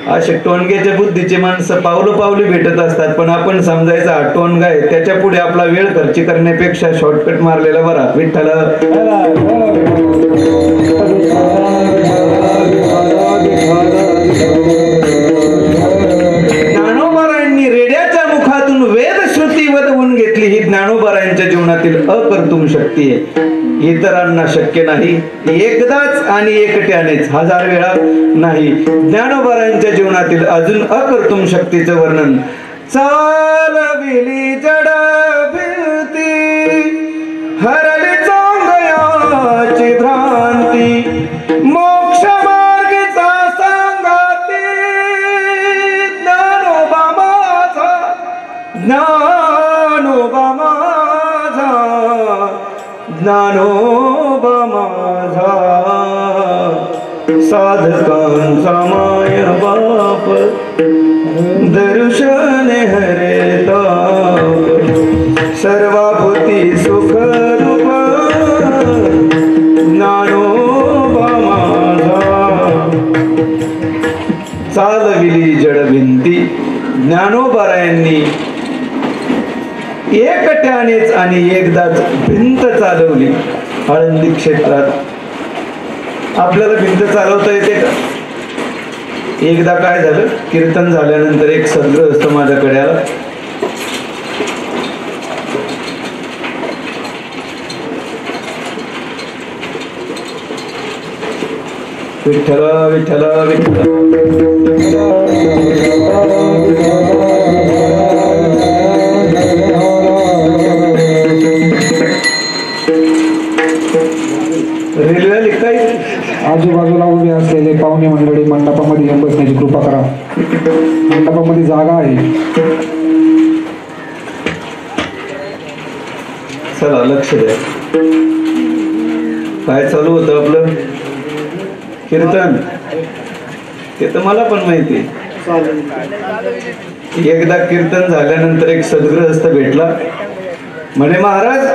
असे टोनग्याच्या बुद्धीचे माणसं पावलं पावली भेटत असतात, पण आपण समजायचा हा टोनगा आहे, त्याच्या पुढे आपला वेळ खर्च करण्यापेक्षा शॉर्टकट मारलेला बरा. विठ्ठल. ज्ञानोबरायांनी रेड्याच्या मुखातून वेदश्रुती वदवून घेतली. ही ज्ञानोबरायांच्या जीवनातील अकर्तुम शक्ती आहे, इतरांना शक्य नाही. एकदाच आणि एकट्यानेच, 1000 वेळा नाही. ज्ञानोबरायांच्या जीवनातील अजून अकर्तुम शक्तीचं वर्णन. चालविली जड भिरती हरली चांगयाची भ्रांती, मोक्ष मार्गीचा सांगाती ज्ञानोबा माझा, ज्ञानोबा माझा, ज्ञानोबा माझा. साधकांचा माय बाप दर्शन हरे ताप, सर्वाभूती सुख रूप ज्ञानोबा माझा. चालविली जडभिंती. ज्ञानोबरायांनी एकट्यानेच आणि एकदाच भिंत चालवली. आळंदी क्षेत्रात आपल्याला भिंत चालवता येते का? एकदा काय झालं, कीर्तन झाल्यानंतर एक सद्गृहस्थ माझ्याकडे आला. विठ्ठल विठ्ठल विठ्ठल. रेल्वे आली काय? आजूबाजूला उभे असलेले पाहुणे मंडळी मंडपामध्ये येऊन बसण्याची कृपा करा. मंडपामध्ये जागा आहे. चला लक्ष द्या. काय चालू होतं आपलं कीर्तन? ते तर मला पण माहिती. एकदा कीर्तन झाल्यानंतर एक सद्गृहस्थ भेटला. म्हणे महाराज,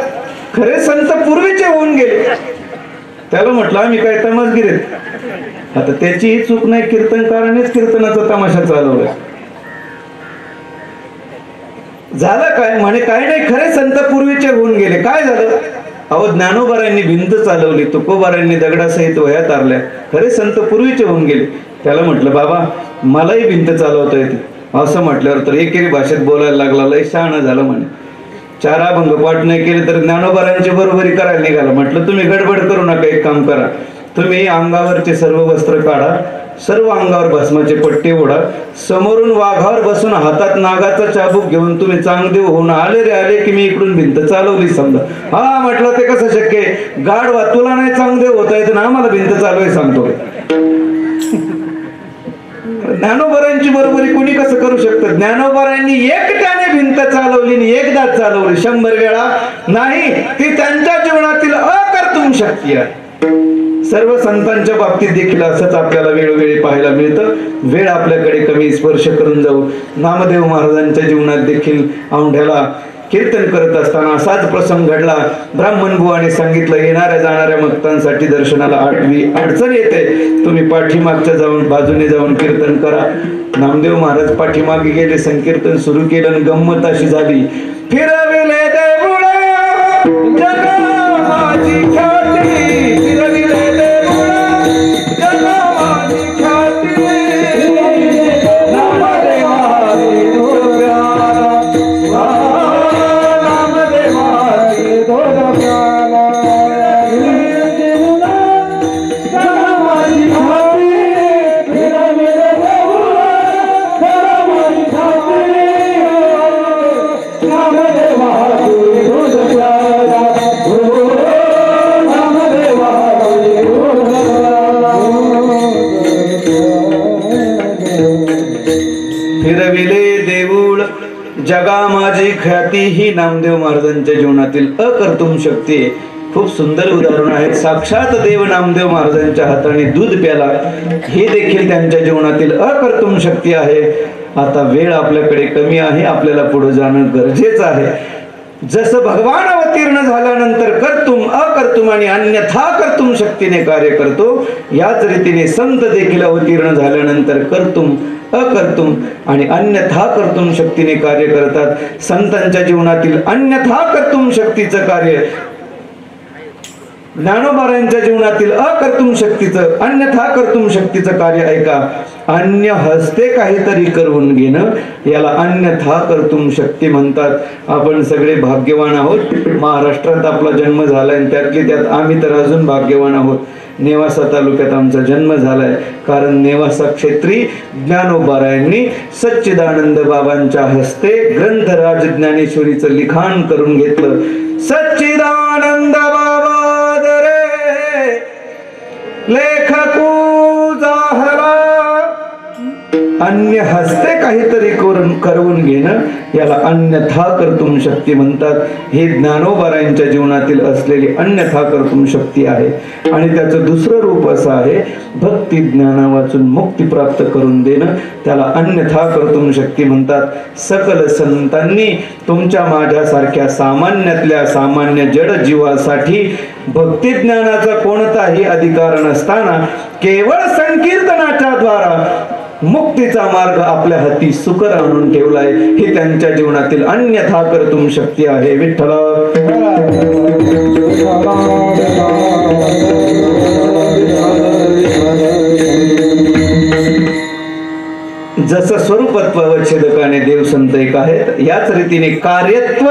खरे संत पूर्वीचे होऊन गेले. त्याला म्हटलं आम्ही काय तमासगीर आहेत? आता त्याचीही चूक नाही, कीर्तनकारानेच कीर्तनाचा तमाशा चालवलाय. झालं काय? म्हणे काय नाही, खरे संत पूर्वीचे होऊन गेले. काय झालं? अहो, ज्ञानोबरायांनी भिंत चालवली, तुकोबारायांनी दगडासहित वह्या तारल्या, खरे संत पूर्वीचे होऊन गेले. त्याला म्हटलं बाबा मलाही भिंत चालवता येते. असं म्हटल्यावर तर एकेरी भाषेत बोलायला लागला. लय शहाणा झालं म्हणे. 4 अभंग पाठ नाही केले तर ज्ञानोबरायांची बरोबरी करायला निघाला. म्हटलं तुम्ही गडबड करू नका, एक काम करा, तुम्ही अंगावरचे सर्व वस्त्र काढा, सर्व अंगावर भस्माचे पट्टे ओढा, समोरून वाघावर बसून हातात नागाचा चाबूक घेऊन तुम्ही चांगदेव होऊन आले रे आले की मी इकडून भिंत चालवली समजा. हा म्हटलं ते कसं शक्य आहे? गाढवा, तुला नाही चांगदेव होता येत ना, आम्हाला भिंत चालवाय सांगतो. ज्ञानोबारांची बरोबरी कोणी कसं करू शकतं? ज्ञानोबारांनी एकट्याने भिंत चालवली आणि एकदाच चालवली, 100 वेळा नाही. ती त्यांच्या जीवनातील अकर्तृम शक्ती आहे. सर्व संतांच्या बाबतीत देखील असंच आपल्याला वेळोवेळी पाहायला मिळतं. वेळ आपल्याकडे कमी स्पर्श करून जाऊ. नामदेव महाराजांच्या जीवनात देखील औंढ्याला कीर्तन करत असताना असाच प्रसंग घडला. ब्राह्मण बुवाने सांगितलं, येणाऱ्या जाणाऱ्या भक्तांसाठी दर्शनाला अडचण येते, तुम्ही पाठीमागच्या बाजूने जाऊन कीर्तन करा. नामदेव महाराज पाठीमागे गेले, संकीर्तन सुरू केलं आणि गंमत अशी झाली. फिरविले देऊळ जगा माझी ख्याती, फिरविले देऊळ जगा माझी ख्याती, नामदेवाचे दोन प्याला, नामदेवाचे दोन प्याला, फिरविले देऊळ जगा माझी ख्याती, फिरविले देऊळ जगा माझी ख्याती, नामदेवाचे दोन प्याला, फिरविले देऊळ जगा माझी ख्याती ही नामदेव महाराजांच्या जीवनातील अकर्तृम शक्ती आहे. खूप सुंदर उदाहरण आहे. साक्षात देव नामदेव महाराजांच्या हाताने दूध प्याला, हे देखील त्यांच्या जीवनातील अकर्तृम शक्ती आहे. आता वेळ आपल्याकडे कमी आहे, आपल्याला पुढे जाणं गरजेचं आहे. जसं भगवान अवतीर्ण झाल्यानंतर कर्तुम अकर्तुम आणि अन्यथा कर्तुम शक्तीने कार्य करतो, याच रीतीने संत देखील अवतीर्ण झाल्यानंतर कर्तुम अकर्तुम आणि अन्यथा कर्तुम शक्तीने कार्य करतात. संतांच्या जीवनातील अन्यथा कर्तुम शक्तीचं कार्य, ज्ञानोबारांच्या जीवनातील अकर्तुम शक्तीचं अन्यथा कर्तुम शक्तीचं कार्य ऐका. अन्य हस्ते काहीतरी करून घेणं, याला अन्यथा कर्तुम शक्ती म्हणतात. आपण सगळे भाग्यवान आहोत. महाराष्ट्रात आपला जन्म झालाय आणि त्यातली त्यात आम्ही तर अजून भाग्यवान आहोत. नेवासा तालुक्यात आमचा जन्म झालाय, कारण नेवासा क्षेत्री ज्ञानोबारायांनी सच्चिदानंद बाबांच्या हस्ते ग्रंथराज ज्ञानेश्वरीचं लिखाण करून घेतलं. सच्चिदानंद बाबा दरे लेखकू जाहला. अन्य हस्ते काहीतरी करून घेणं, याला अन्यथा कर्तुम शक्ती म्हणतात. हे ज्ञानोबारायांच्या जीवनातील असलेली अन्यथा कर्तुम शक्ती आहे. आणि त्याचं दुसरं रूप असं आहे, भक्ती ज्ञाना वाचून मुक्ती प्राप्त करून देणं, त्याला अन्यथा कर्तुम शक्ती म्हणतात. सकल संतांनी तुमच्या माझ्यासारख्या सामान्यातल्या सामान्य जड जीवासाठी भक्ती ज्ञानाचा कोणताही अधिकार नसताना केवळ संकीर्तनाच्या द्वारा मुक्तीचा मार्ग आपल्या हाती सुकर आणून ठेवलाय. हे त्यांच्या जीवनातील अन्यथा कर्तुम शक्ती आहे. विठ्ठला जसं स्वरूपत्व अवच्छेदकाने देव संत एक आहेत, याच रीतीने कार्यत्व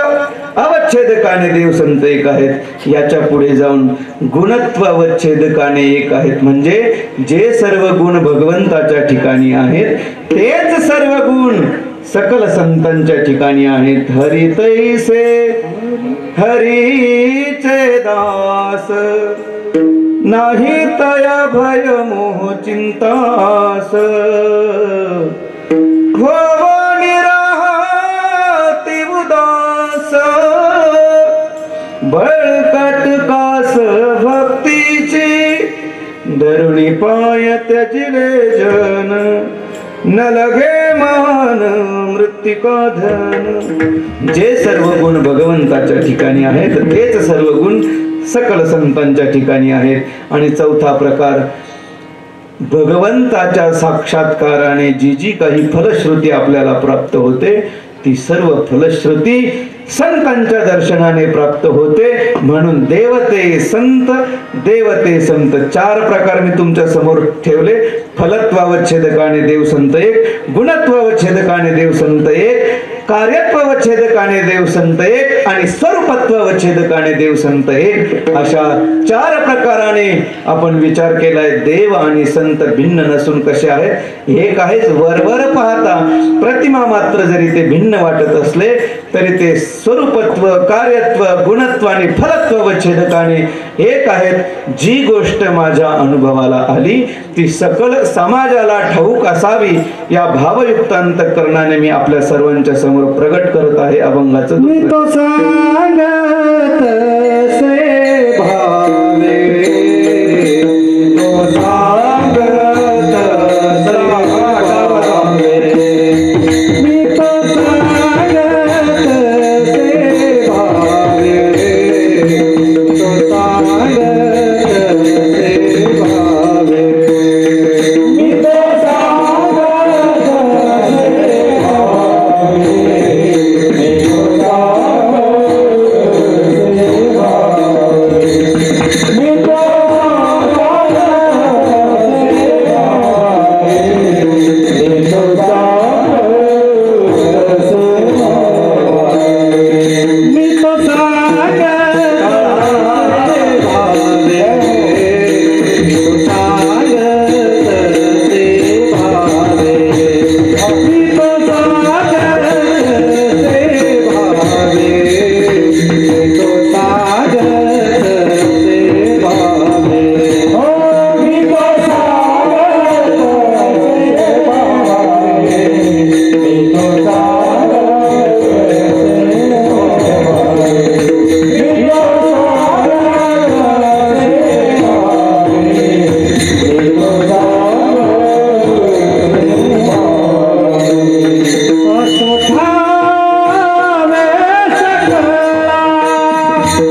अवच्छेदकाने देव संत एक आहेत. याच्या पुढे जाऊन गुणत्व अवच्छेदकाने एक आहेत. म्हणजे जे सर्व गुण भगवंताच्या ठिकाणी आहेत, तेच सर्व गुण सकल संतांच्या ठिकाणी आहेत. हरी तैसे हरीचे दास, नाही तया भय मोह चिंतास, हो निराहाती उदास, बळकट कास भक्तीची, धरुणी पाय त्याचिले जन, न लगे मान मृत्तिका धन. जे सर्व गुण भगवंताच्या ठिकाणी आहेत, तेच सर्व गुण सकल संतांच्या ठिकाणी आहेत. आणि चौथा प्रकार, भगवंताच्या साक्षात्काराने जी जी काही फलश्रुती आपल्याला प्राप्त होते, ती सर्व फलश्रुती संतांच्या दर्शनाने प्राप्त होते. म्हणून देवते संत, देवते संत, 4 प्रकार मी तुमच्या समोर ठेवले. फलत्वावच्छेदकाने देव संत एक, गुणत्वावच्छेदकाने देव संत एक, कार्यत्वावच्छेदकाने देव संत एक आणि स्वरूपत्वावच्छेदकाने देव संत एक. अशा 4 प्रकाराने आपण विचार केलाय. देव आणि संत भिन्न नसून कसे आहेत, एक आहेच. वरवर पाहता प्रतिमा मात्र जरी ते भिन्न वाटत असले, तरी ते स्वरूपत्व, कार्यत्व, गुणत्व आणि फलत्वावच्छेदकाने एक आहेत. जी गोष्ट माझ्या अनुभवाला आली ती सकल समाजाला ठाऊक असावी या भावयुक्त अंतःकरणाने मी आपल्या सर्वांच्या समोर प्रगट करत आहे अभंगाचं. मी तो सांगत से भावे तो सांगत से भावे मी तो सांगत से भावे तो सांगत से भावे मी तो सांगत से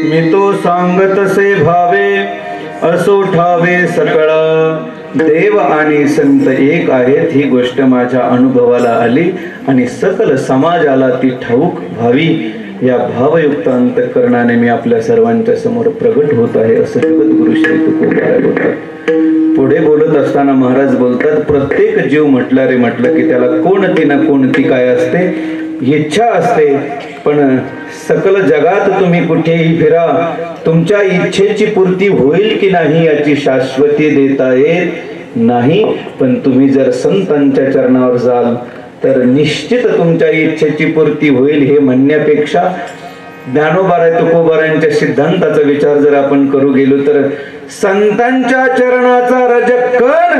मी तो सांगत से भावे असो ठावे सकळ. देव आणि संत एक आहेत ही गोष्ट माझ्या अनुभवाला आली आणि सकल समाजाला ती ठाऊक व्हावी या भावयुक्त अंतःकरणाने मी आपल्या सर्वांच्या समोर प्रगट होत आहे असं जगद्गुरु श्री तुकोबाराय बोलतात. पुढे बोलत असताना महाराज बोलतात, प्रत्येक जीव म्हटला रे म्हटलं की त्याला कोणती ना कोणती काय असते, इच्छा असते. पण सकल जगात तुम्ही कुठेही फिरा, तुमच्या इच्छेची पूर्ती होईल की नाही याची शाश्वती देता येत नाही. पण तुम्ही जर संतांच्या चरणावर जाल तर निश्चित तुमच्या इच्छेची पूर्ती होईल हे म्हणण्यापेक्षा ज्ञानोबाराय तुकोबारायांच्या सिद्धांताचा विचार जर आपण करू गेलो तर संतांच्या चरणाचा रजकण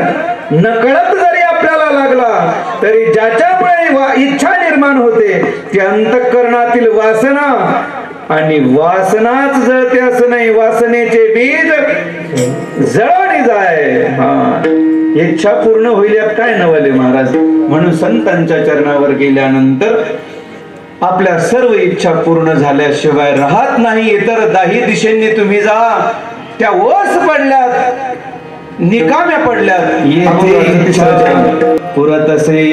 नकळत जरी आपल्याला लागला तरी ज्याच्यामुळे इच्छा निर्माण होते ती अंतःकरणातील वासना, आणि वासनाच जळते असं नाही, वासनेचे बीज जळवणी जाय. इच्छा पूर्ण होईल यात काय नवले महाराज. म्हणून संतांच्या चरणावर गेल्यानंतर आपल्या सर्व इच्छा पूर्ण झाल्याशिवाय राहत नाही. इतर दाही दिशेने तुम्ही जा, त्या ओस पडल्यात, निकाम्या पडल्यात, येथे इच्छा पुरत असे.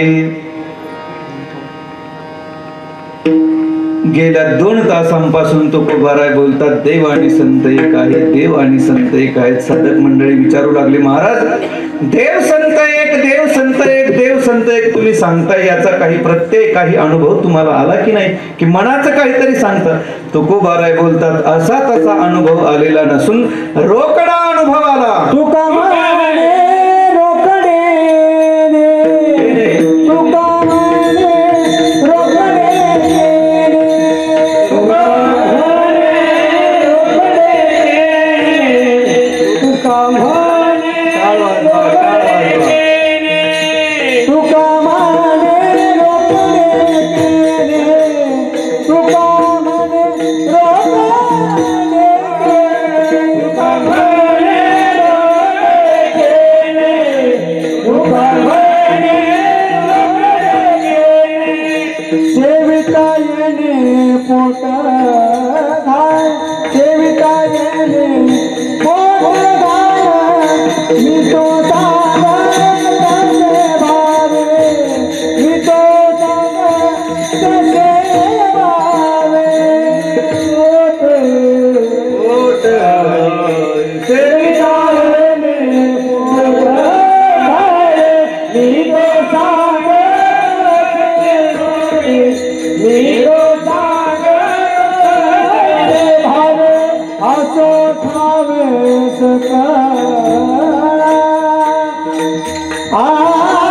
गेल्या 2 तासांपासून तुकोबाराय बोलतात देव आणि संत एक आहे, देव आणि संत एक आहेत. साधक मंडळी विचारू लागले, महाराज देव संत एक, देव संत एक, देव संत संत एक तुम्ही सांगताय याचा काही प्रत्यय काही अनुभव तुम्हाला आला की नाही की मनाचं काहीतरी सांगता तुकोबाराय बोलतात असा तसा अनुभव आलेला नसून रोकडा अनुभव आला तुका म्हणे रोकडे दे, तुका म्हणे रोकडे दे, तुका म्हणे रोकडे दे, तुका म्हणे रोकडे दे, तुका म्हणे रोकडे दे, तुका म्हणे रोकडे दे, तुका म्हणे सेविता येणे पोट घाल, सेविता येणे पोट घाल, मी तो तसे भावे, मी तो तसे भावे, पोट सेविता येणे पोट घाल, मी तो असो ठावे सकळा, आसो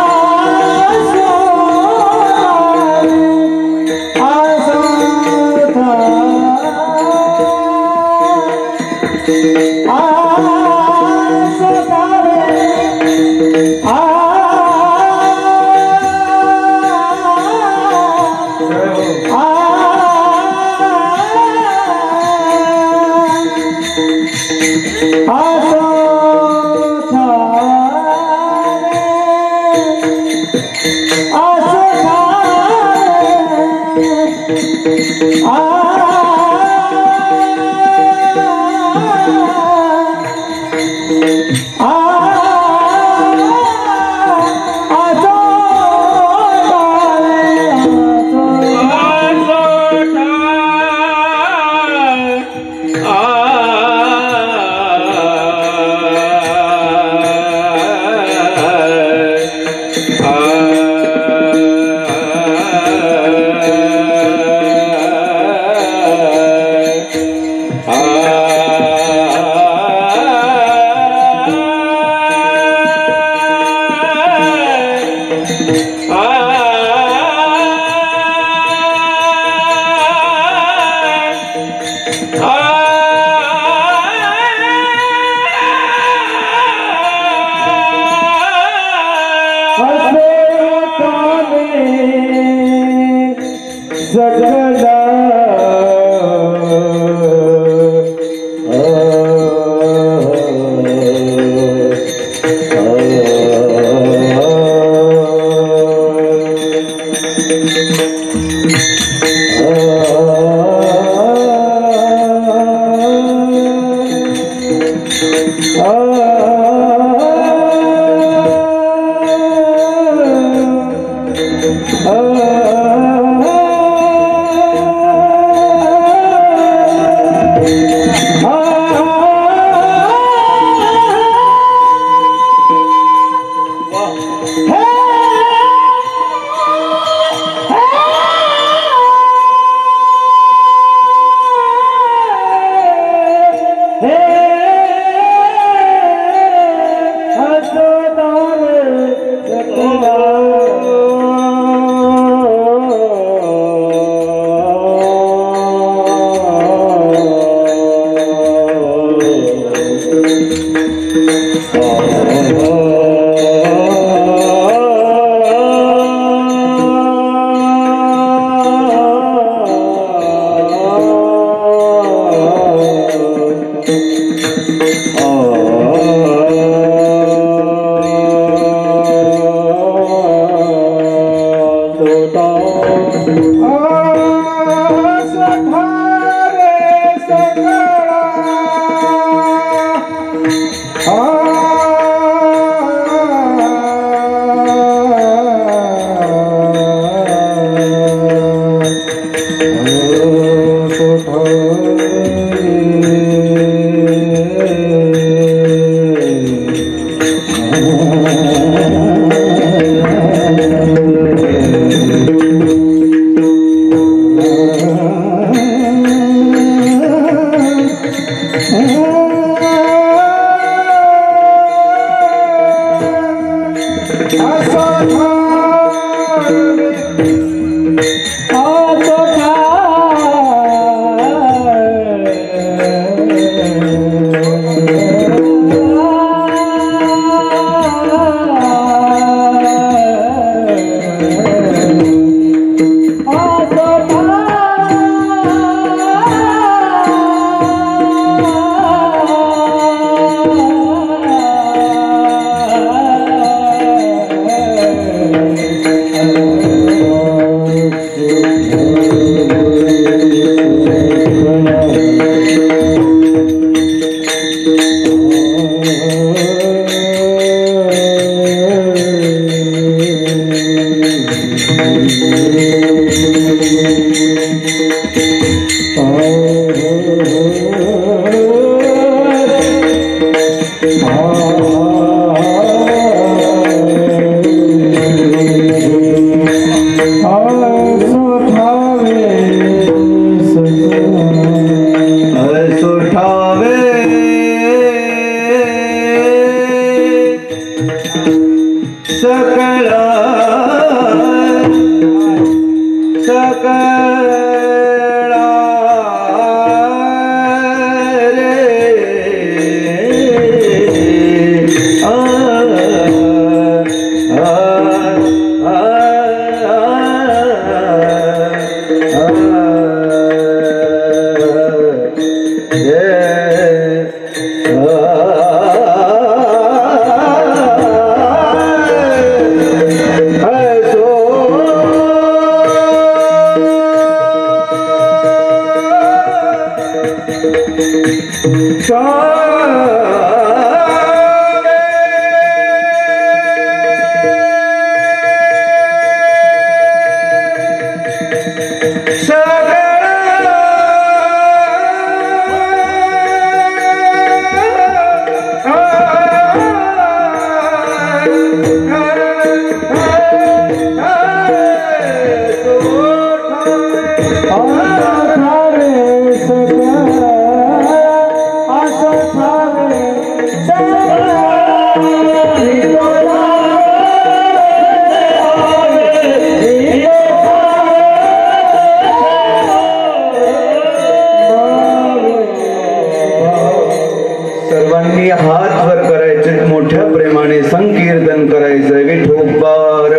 सर्वांनी हात वर करायचे, मोठ्या प्रेमाने संकीर्तन करायचं. विठोबार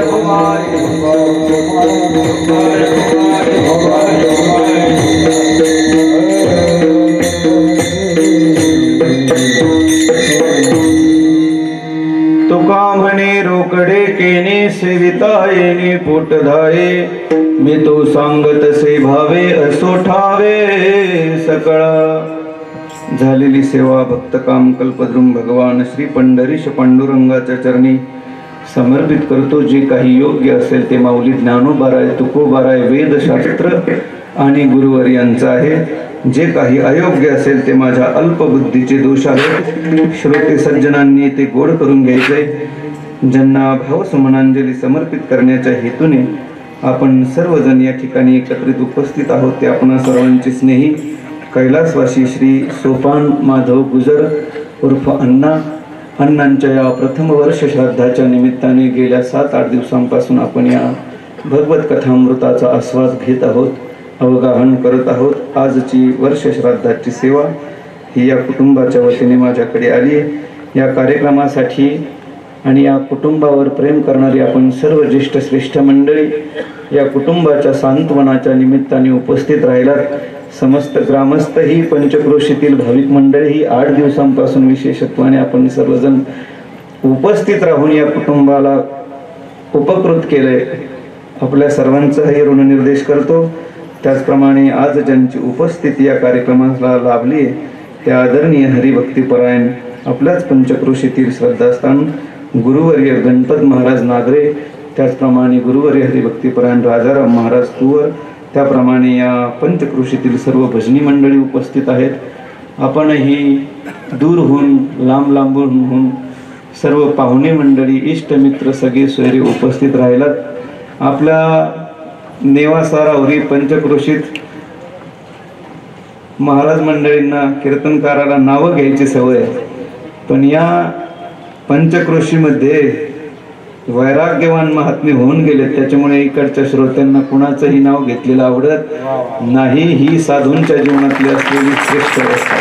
कुमारी तुका म्हणे रोकडे केने सेवितायेने पोटधाये, मी तो सांगत से भावे असो ठावे सकळा. झालेली सेवा भक्त काम कल्पद्रुम भगवान श्री पंढरीश पांडुरंगाच्या चरणी समर्पित करतो. जे काही योग्य असेल ते माऊली ज्ञानोबाराय तुकोबाराय वेदशास्त्र आणि गुरुवर यांचं आहे. जे काही अयोग्य असेल ते माझ्या अल्पबुद्धीचे दोष आहेत. श्रोते सज्जनांनी ते गोड करून घ्यायचे. ज्यांना भावसमनांजली समर्पित करण्याच्या हेतूने आपण सर्वजण या ठिकाणी एकत्रित उपस्थित आहोत ते आपण सर्वांचे स्नेही कैलासवासी श्री सोपान माधव गुजर उर्फ अण्णांच्या या प्रथम वर्ष श्राद्धाच्या निमित्ताने गेल्या 7-8 दिवसांपासून आपण या भगवत कथामृताचा आस्वाद घेत आहोत, अवगाहन करत आहोत. आजची वर्ष श्राद्धाची सेवा ही या कुटुंबाच्या वतीने माझ्याकडे आली आहे. या कार्यक्रमासाठी आणि या कुटुंबावर प्रेम करणारी आपण सर्व ज्येष्ठ श्रेष्ठ मंडळी या कुटुंबाच्या सांत्वनाच्या निमित्ताने उपस्थित राहिलात. समस्त ग्रामस्थ ही पंचक्रोशीतील भाविक मंडळी ही 8 दिवसांपासून विशेषत्वाने आपण सर्वजण उपस्थित राहून या कुटुंबाला उपकृत केले. आपल्या सर्वांचाही ऋणनिर्देश करतो. त्याचप्रमाणे आज ज्यांची उपस्थिती या कार्यक्रमाला लाभली त्या आदरणीय हरिभक्तीपरायण आपल्याच पंचक्रोशीतील श्रद्धास्थान गुरुवर्य गणपत महाराज नागरे, त्याचप्रमाणे गुरुवर्य हरिभक्तीपरायण राजाराम महाराज तुवर, त्याप्रमाणे या पंचक्रोशीतील सर्व भजनी मंडळी उपस्थित आहेत. आपणही दूरहून लांब लांबून सर्व पाहुणे मंडळी इष्टमित्र सगळे सोयरे उपस्थित राहिलात. आपल्या नेवासारावरी पंचक्रोशीत महाराज मंडळींना कीर्तनकाराला नावं घ्यायची सवय, पण या पंचक्रोशीमध्ये वैराग्यवान महात्मे होऊन गेले. त्याच्यामुळे इकडच्या श्रोत्यांना कुणाचंही नाव घेतलेलं आवडत नाही. ही साधूंच्या जीवनातली असलेली श्रेष्ठ अवस्था.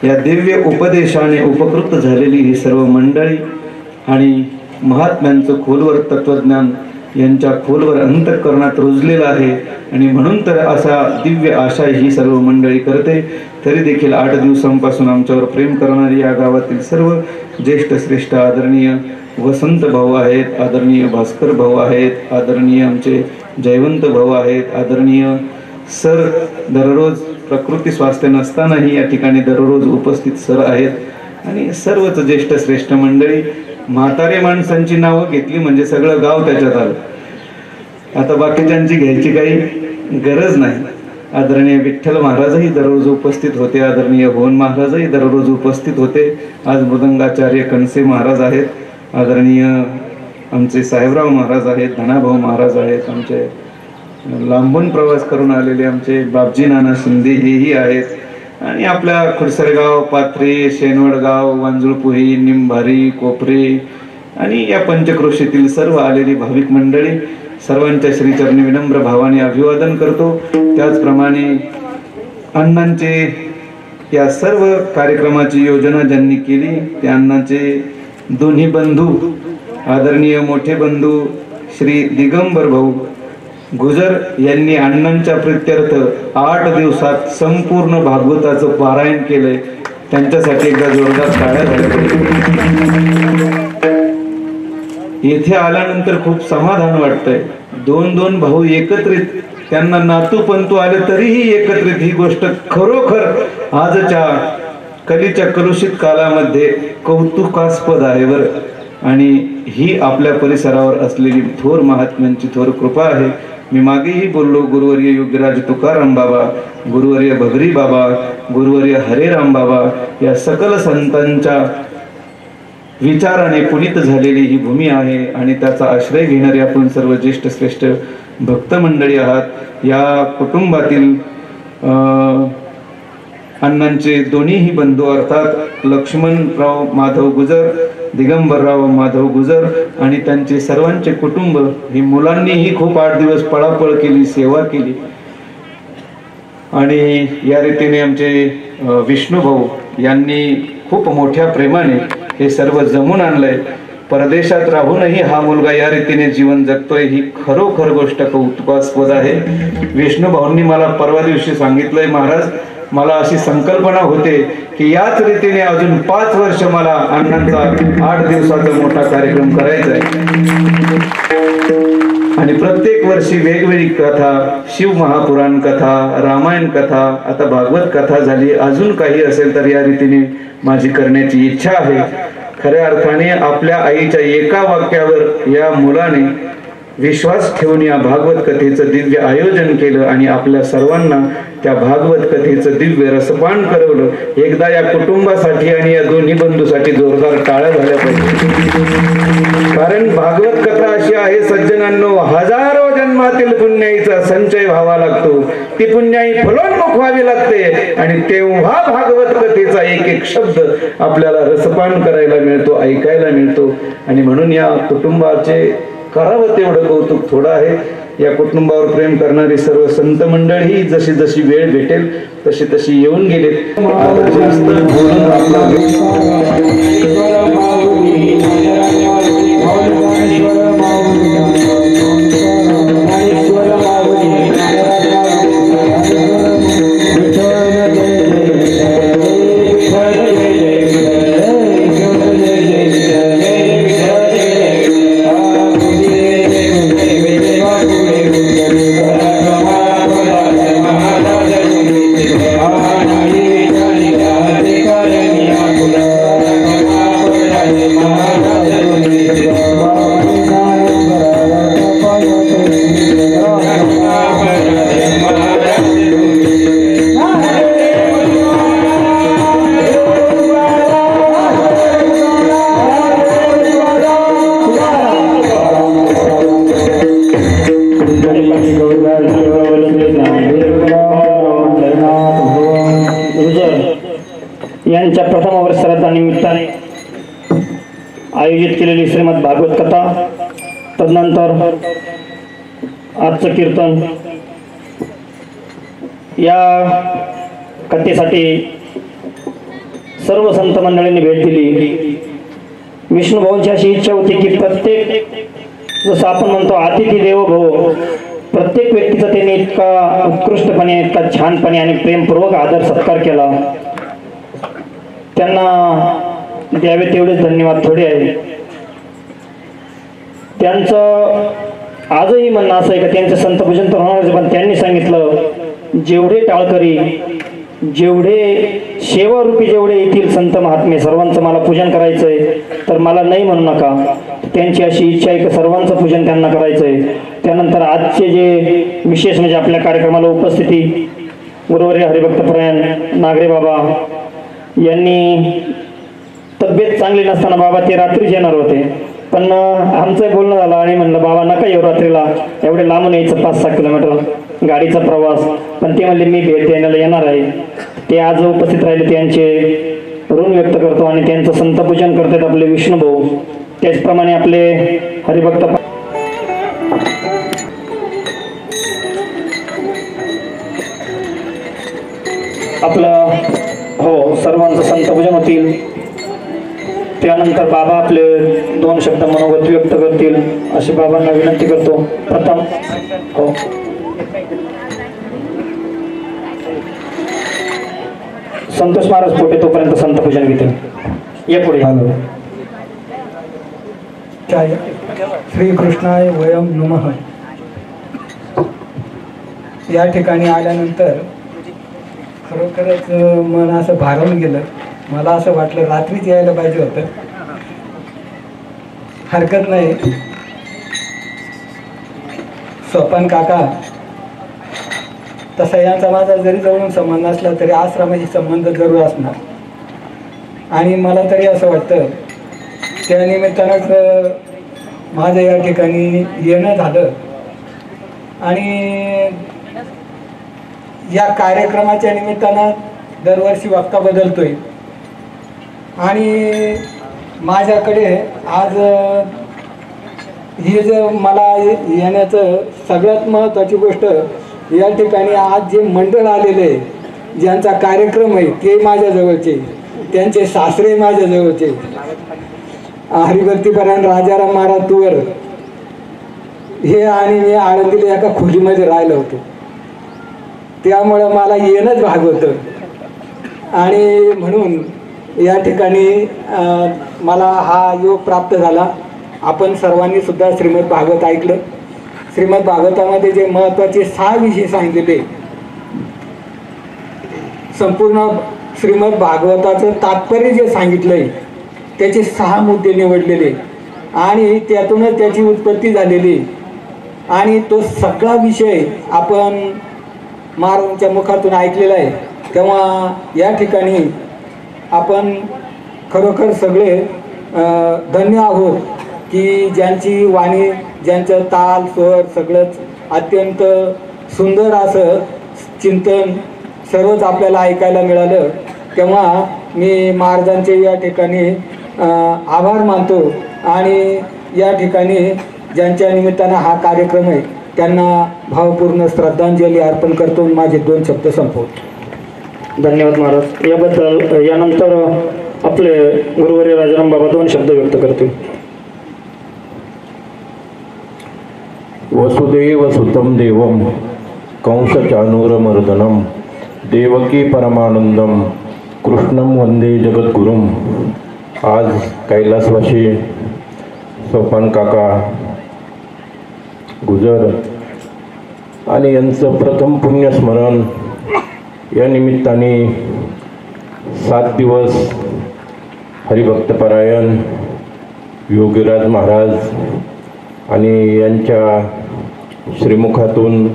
या दिव्य उपदेशाने उपकृत झालेली ही सर्व मंडळी आणि महात्म्यांचं खोलवर तत्वज्ञान यांच्या खोलवर अंतःकरणात रुजलेला आहे आणि म्हणून तर असा दिव्य आशा ही सर्व मंडळी करते. तरी देखील 8 दिवसांपासून आमच्यावर प्रेम करणारी या गावातील सर्व ज्येष्ठ श्रेष्ठ आदरणीय वसंत भाऊ आहेत, आदरणीय भास्कर भाऊ आहेत, आदरणीय आमचे जयवंत भाऊ आहेत, आदरणीय सर दररोज प्रकृती स्वास्थ्य नसतानाही या ठिकाणी दररोज उपस्थित सर आहेत आणि सर्वच ज्येष्ठ श्रेष्ठ मंडळी. म्हातारे माणसांची नावं घेतली म्हणजे सगळं गाव त्याच्यात आलं. आता बाकीच्यांची घ्यायची काही गरज नाही. आदरणीय विठ्ठल महाराजही दररोज उपस्थित होते, आदरणीय भुवन महाराजही दररोज उपस्थित होते. आज मृदंगाचार्य कणसे महाराज आहेत, आदरणीय आमचे साहेबराव महाराज आहेत, धनाभाऊ महाराज आहेत, आमचे लांबून प्रवास करून आलेले आमचे बापजी नाना शिंदे हेही आहेत आणि आपल्या खुडसरगाव, पाथरे, शेनवडगाव, वांजुळपुही, निंभारी, कोपरे आणि या पंचक्रोशीतील सर्व आलेली भाविक मंडळी सर्वांच्या श्रीचरणी विनम्र भावाने अभिवादन करतो. त्याचप्रमाणे अण्णांचे या सर्व कार्यक्रमाची योजना ज्यांनी केली त्या अण्णांचे दोन्ही बंधू आदरणीय मोठे बंधू श्री दिगंबर भाऊ गुजर यांनी अण्णांच्या प्रित्यर्थ 8 दिवसात संपूर्ण भागवताचं पारायण केलंय. त्यांच्यासाठी एकदा जोरदार टाळ्या झाल्या. येथे आल्यानंतर खूप समाधान वाटतंय. 2 भाऊ एकत्रित, त्यांना नातू पंतू आले तरीही एकत्रित, ही गोष्ट खरोखर आजच्या कलीच्या कलुषित कालामध्ये कौतुकास्पद आहे बरं. आणि ही आपल्या परिसरावर असलेली थोर महात्म्यांची थोर कृपा आहे. मी मागेही बोललो, गुरुवर्य योगीराज तुकाराम बाबा, गुरुवर्य भगरी बाबा, गुरुवर्य हरेराम बाबा या सकल संतांच्या विचाराने पुनीत झालेली ही भूमी आहे आणि त्याचा आश्रय घेणारे आपण सर्व ज्येष्ठ श्रेष्ठ भक्त मंडळी आहात. या कुटुंबातील अण्णांचे दोन्हीही बंधू अर्थात लक्ष्मणराव माधव गुजर, दिगंबरराव माधव गुजर आणि त्यांचे सर्वांचे कुटुंब, ही मुलांनीही खूप 8 दिवस पळापळ केली, सेवा केली आणि या रीतीने आमचे विष्णुभाऊ यांनी खूप मोठ्या प्रेमाने हे सर्व जमून आणलंय. परदेशात राहूनही हा मुलगा या रीतीने जीवन जगतोय, ही खरोखर गोष्ट कौतुकास्पद आहे. विष्णुभाऊंनी मला परवा दिवशी सांगितलंय, महाराज मला अशी संकल्पना होते की याच रीतीने अजून 5 वर्ष मला अण्णांचा 8 दिवसाचा मोठा कार्यक्रम करायचा आहे आणि प्रत्येक वर्षी वेगवेगळी कथा, शिव महापुराण कथा, रामायण कथा, आता भागवत कथा झाली, अजून काही असेल तर या रीतीने माझी करण्याची इच्छा आहे. खऱ्या अर्थाने आपल्या आईच्या एका वाक्यावर या मुलाने विश्वास ठेवून या भागवत कथेचं दिव्य आयोजन केलं आणि आपल्या सर्वांना त्या भागवत कथेचं दिव्य रसपान करवलं. एकदा या कुटुंबासाठी आणि या दोन्ही बंधूसाठी जोरदार टाळ्या झाल्या पाहिजे. कारण भागवत कथा अशी आहे सज्जनांनो, हजारो जन्मातील पुण्याईचा संचय व्हावा लागतो, ती पुण्याई फलोन्मुख व्हावी लागते आणि तेव्हा भागवत कथेचा एक एक शब्द आपल्याला रसपान करायला मिळतो, ऐकायला मिळतो. आणि म्हणून या कुटुंबाचे करावं तेवढं कौतुक थोडं आहे. या कुटुंबावर प्रेम करणारी सर्व संत मंडळी जशी जशी वेळ भेटेल तशी तशी येऊन गेले. जास्त बोलून आपला यांच्या प्रथम वर्षाच्या निमित्ताने आयोजित केलेली श्रीमद भागवत कथा, तदनंतर आजचं कीर्तन, या कथेसाठी सर्व संत मंडळींनी भेट दिली. विष्णुभाऊंची अशी इच्छा होती की प्रत्येक जसं आपण म्हणतो अतिथी देवो भव, प्रत्येक व्यक्तीचा त्यांनी इतका उत्कृष्टपणे, इतका छानपणे आणि प्रेमपूर्वक आदर सत्कार केला. त्यांना द्यावे तेवढेच धन्यवाद थोडे आहे. त्यांचं आजही म्हणणं असं आहे की त्यांचं संतपूजन तर होणारच, पण त्यांनी सांगितलं जेवढे टाळकरी, जेवढे सेवारूपी जेवढे येथील संत महात्मे सर्वांचं मला पूजन करायचं आहे, तर मला नाही म्हणू नका. त्यांची अशी इच्छा आहे की सर्वांचं पूजन त्यांना करायचं आहे. त्यानंतर आजचे जे विशेष म्हणजे आपल्या कार्यक्रमाला उपस्थिती गुरुवर्य हरिभक्तपरायण नागरे बाबा यांनी, तब्येत चांगली नसताना बाबा ते रात्रीच येणार होते, पण आमचं बोलणं झालं आणि म्हणलं बाबा नका येऊ रात्रीला, एवढे लांबून यायचं 5-6 किलोमीटर गाडीचा प्रवास, पण ते म्हणले मी भेट द्यायला येणार आहे. ते आज उपस्थित राहिले, त्यांचे ऋण व्यक्त करतो आणि त्यांचं संतपूजन करतात आपले विष्णुभाऊ. त्याचप्रमाणे आपले हरिभक्त आपलं हो सर्वांचं संतपूजन होतील. त्यानंतर बाबा आपले 2 शब्द मनोगत व्यक्त करतील अशी बाबांना विनंती करतो. प्रथम हो संतोष महाराज पोटे तोपर्यंत संतपूजन घेतील. ये पुढे. श्रीकृष्णाय वयम नमः. या ठिकाणी आल्यानंतर खरोखरच मन असं भारावून गेलं. मला असं वाटलं रात्रीच यायला पाहिजे होतं. हरकत नाही, सोपान काका तसा यांचा माझा जरी जवळून संबंध असला तरी आश्रमाशी संबंध जरूर असणार. आणि मला तरी असं वाटतं त्या निमित्तानंच माझं या ठिकाणी येणं झालं. आणि या कार्यक्रमाच्या निमित्तानं दरवर्षी वक्ता बदलतोय आणि माझ्याकडे आज हे जे मला येण्याचं सगळ्यात महत्त्वाची गोष्ट, या ठिकाणी आज जे मंडळ आलेले आहे, ज्यांचा कार्यक्रम आहे ते माझ्याजवळचे, त्यांचे सासरे माझ्याजवळचे. हरिभक्तीपरायण राजाराम महाराज तुवर हे आणि मी आळंदीला एका खोलीमध्ये राहिलो होतो, त्यामुळं मला येणंच भाग होतं. आणि म्हणून या ठिकाणी मला हा योग प्राप्त झाला. आपण सर्वांनी सुद्धा श्रीमद भागवत ऐकलं. श्रीमद भागवतामध्ये जे महत्त्वाचे 6 विषय सांगितलेले, संपूर्ण श्रीमद भागवताचं तात्पर्य जे सांगितलंय त्याचे 6 मुद्दे निवडलेले आणि त्यातूनच त्याची उत्पत्ती झालेली. आणि तो सगळा विषय आपण महाराजांच्या मुखातून ऐकलेला आहे. तेव्हा या ठिकाणी आपण खरोखर सगळे धन्य आहोत की ज्यांची वाणी, ज्यांचं ताल स्वर सगळंच अत्यंत सुंदर असं चिंतन सर्वच आपल्याला ऐकायला मिळालं. तेव्हा मी महाराजांचे या ठिकाणी आभार मानतो आणि या ठिकाणी ज्यांच्या निमित्तानं हा कार्यक्रम आहे त्यांना भावपूर्ण श्रद्धांजली अर्पण करतो. माझे 2 शब्द संपवतो. धन्यवाद महाराज. याबद्दल यानंतर आपले गुरुवर्य राजाराम बाबा 2 शब्द व्यक्त करतील. वसुदेव सुतं देवं कंसचाणूरमर्दनं देवकी परमानंदम कृष्णं वंदे जगद्गुरुम. आज कैलासवासी सोपान काका गुजर आणि यांचं प्रथम पुण्यस्मरण या निमित्ताने 7 दिवस हरिभक्तपरायण योगीराज महाराज आणि यांच्या श्रीमुखातून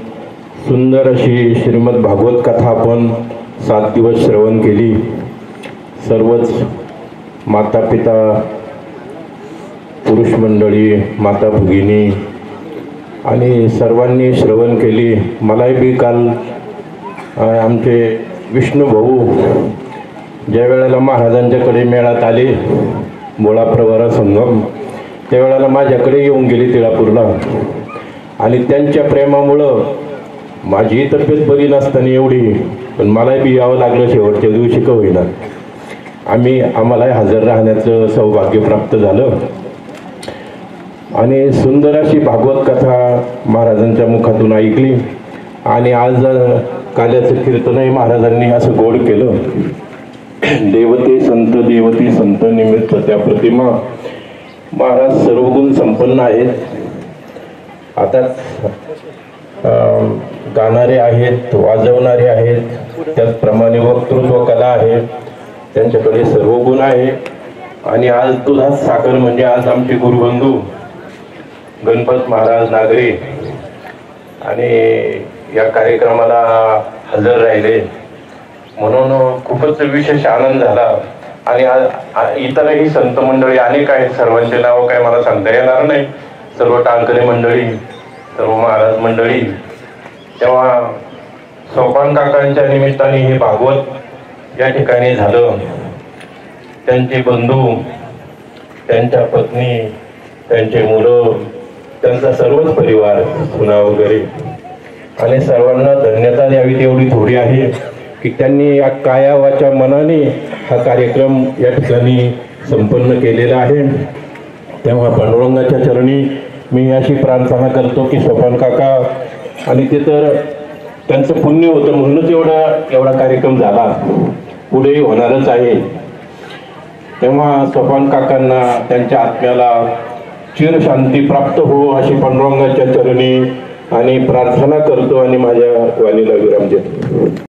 सुंदर अशी श्रीमद भागवत कथा आपण 7 दिवस श्रवण केली. सर्वच माता पिता, पुरुष मंडळी, माता भगिनी आणि सर्वांनी श्रवण केली. मलाही बी काल आमचे विष्णू भाऊ ज्या वेळेला महाराजांच्याकडे मेळात आले बोळा प्रवारा संगम, त्यावेळेला माझ्याकडे येऊन गेले तिळापूरला. आणि त्यांच्या प्रेमामुळं माझी तब्येत बरी नसताना एवढी, पण मलाही बी यावं लागलं शेवटच्या दिवशी का होईना. आम्हालाही हजर राहण्याचं सौभाग्य प्राप्त झालं. आणि सुंदर अशी भागवत कथा महाराजांच्या मुखातून ऐकली. आणि आज काल्याचं कीर्तनही महाराजांनी असं गोड केलं. देवते संत निमित्त त्या प्रतिमा. महाराज सर्वगुण संपन्न आहेत. आता गाणारे आहेत, वाजवणारे आहेत, त्याचप्रमाणे वक्तृत्व कला आहे, त्यांच्याकडे सर्व गुण आहे. आणि आज दुधात साखर म्हणजे आज आमचे गुरुबंधू गणपत महाराज नागरे आणि या कार्यक्रमाला हजर राहिले म्हणून खूपच विशेष आनंद झाला. आणि इतरही संत मंडळी अनेक आहेत, सर्वांचे नाव काय मला सांगता येणार नाही. सर्व टांकरे मंडळी, सर्व महाराज मंडळी. तेव्हा सोपान काकांच्या निमित्ताने हे भागवत या ठिकाणी झालं. त्यांचे बंधू, त्यांच्या पत्नी, त्यांचे मुलं, त्यांचा सर्वच परिवार, सुना वगैरे, आणि सर्वांना धन्यता द्यावी तेवढी थोडी आहे की त्यांनी या काया वाचा मनाने हा कार्यक्रम या ठिकाणी संपन्न केलेला आहे. तेव्हा पांडुरंगाच्या चरणी मी अशी प्रार्थना करतो की सोपान काका, आणि ते तर त्यांचं पुण्य होतं म्हणूनच एवढा कार्यक्रम झाला, पुढेही होणारच आहे. तेव्हा सोपान काकांना, त्यांच्या आत्म्याला चिरशांती प्राप्त हो अशी पांडुरंगाच्या चरणी आणि प्रार्थना करतो आणि माझ्या वाणीला विराम देतो.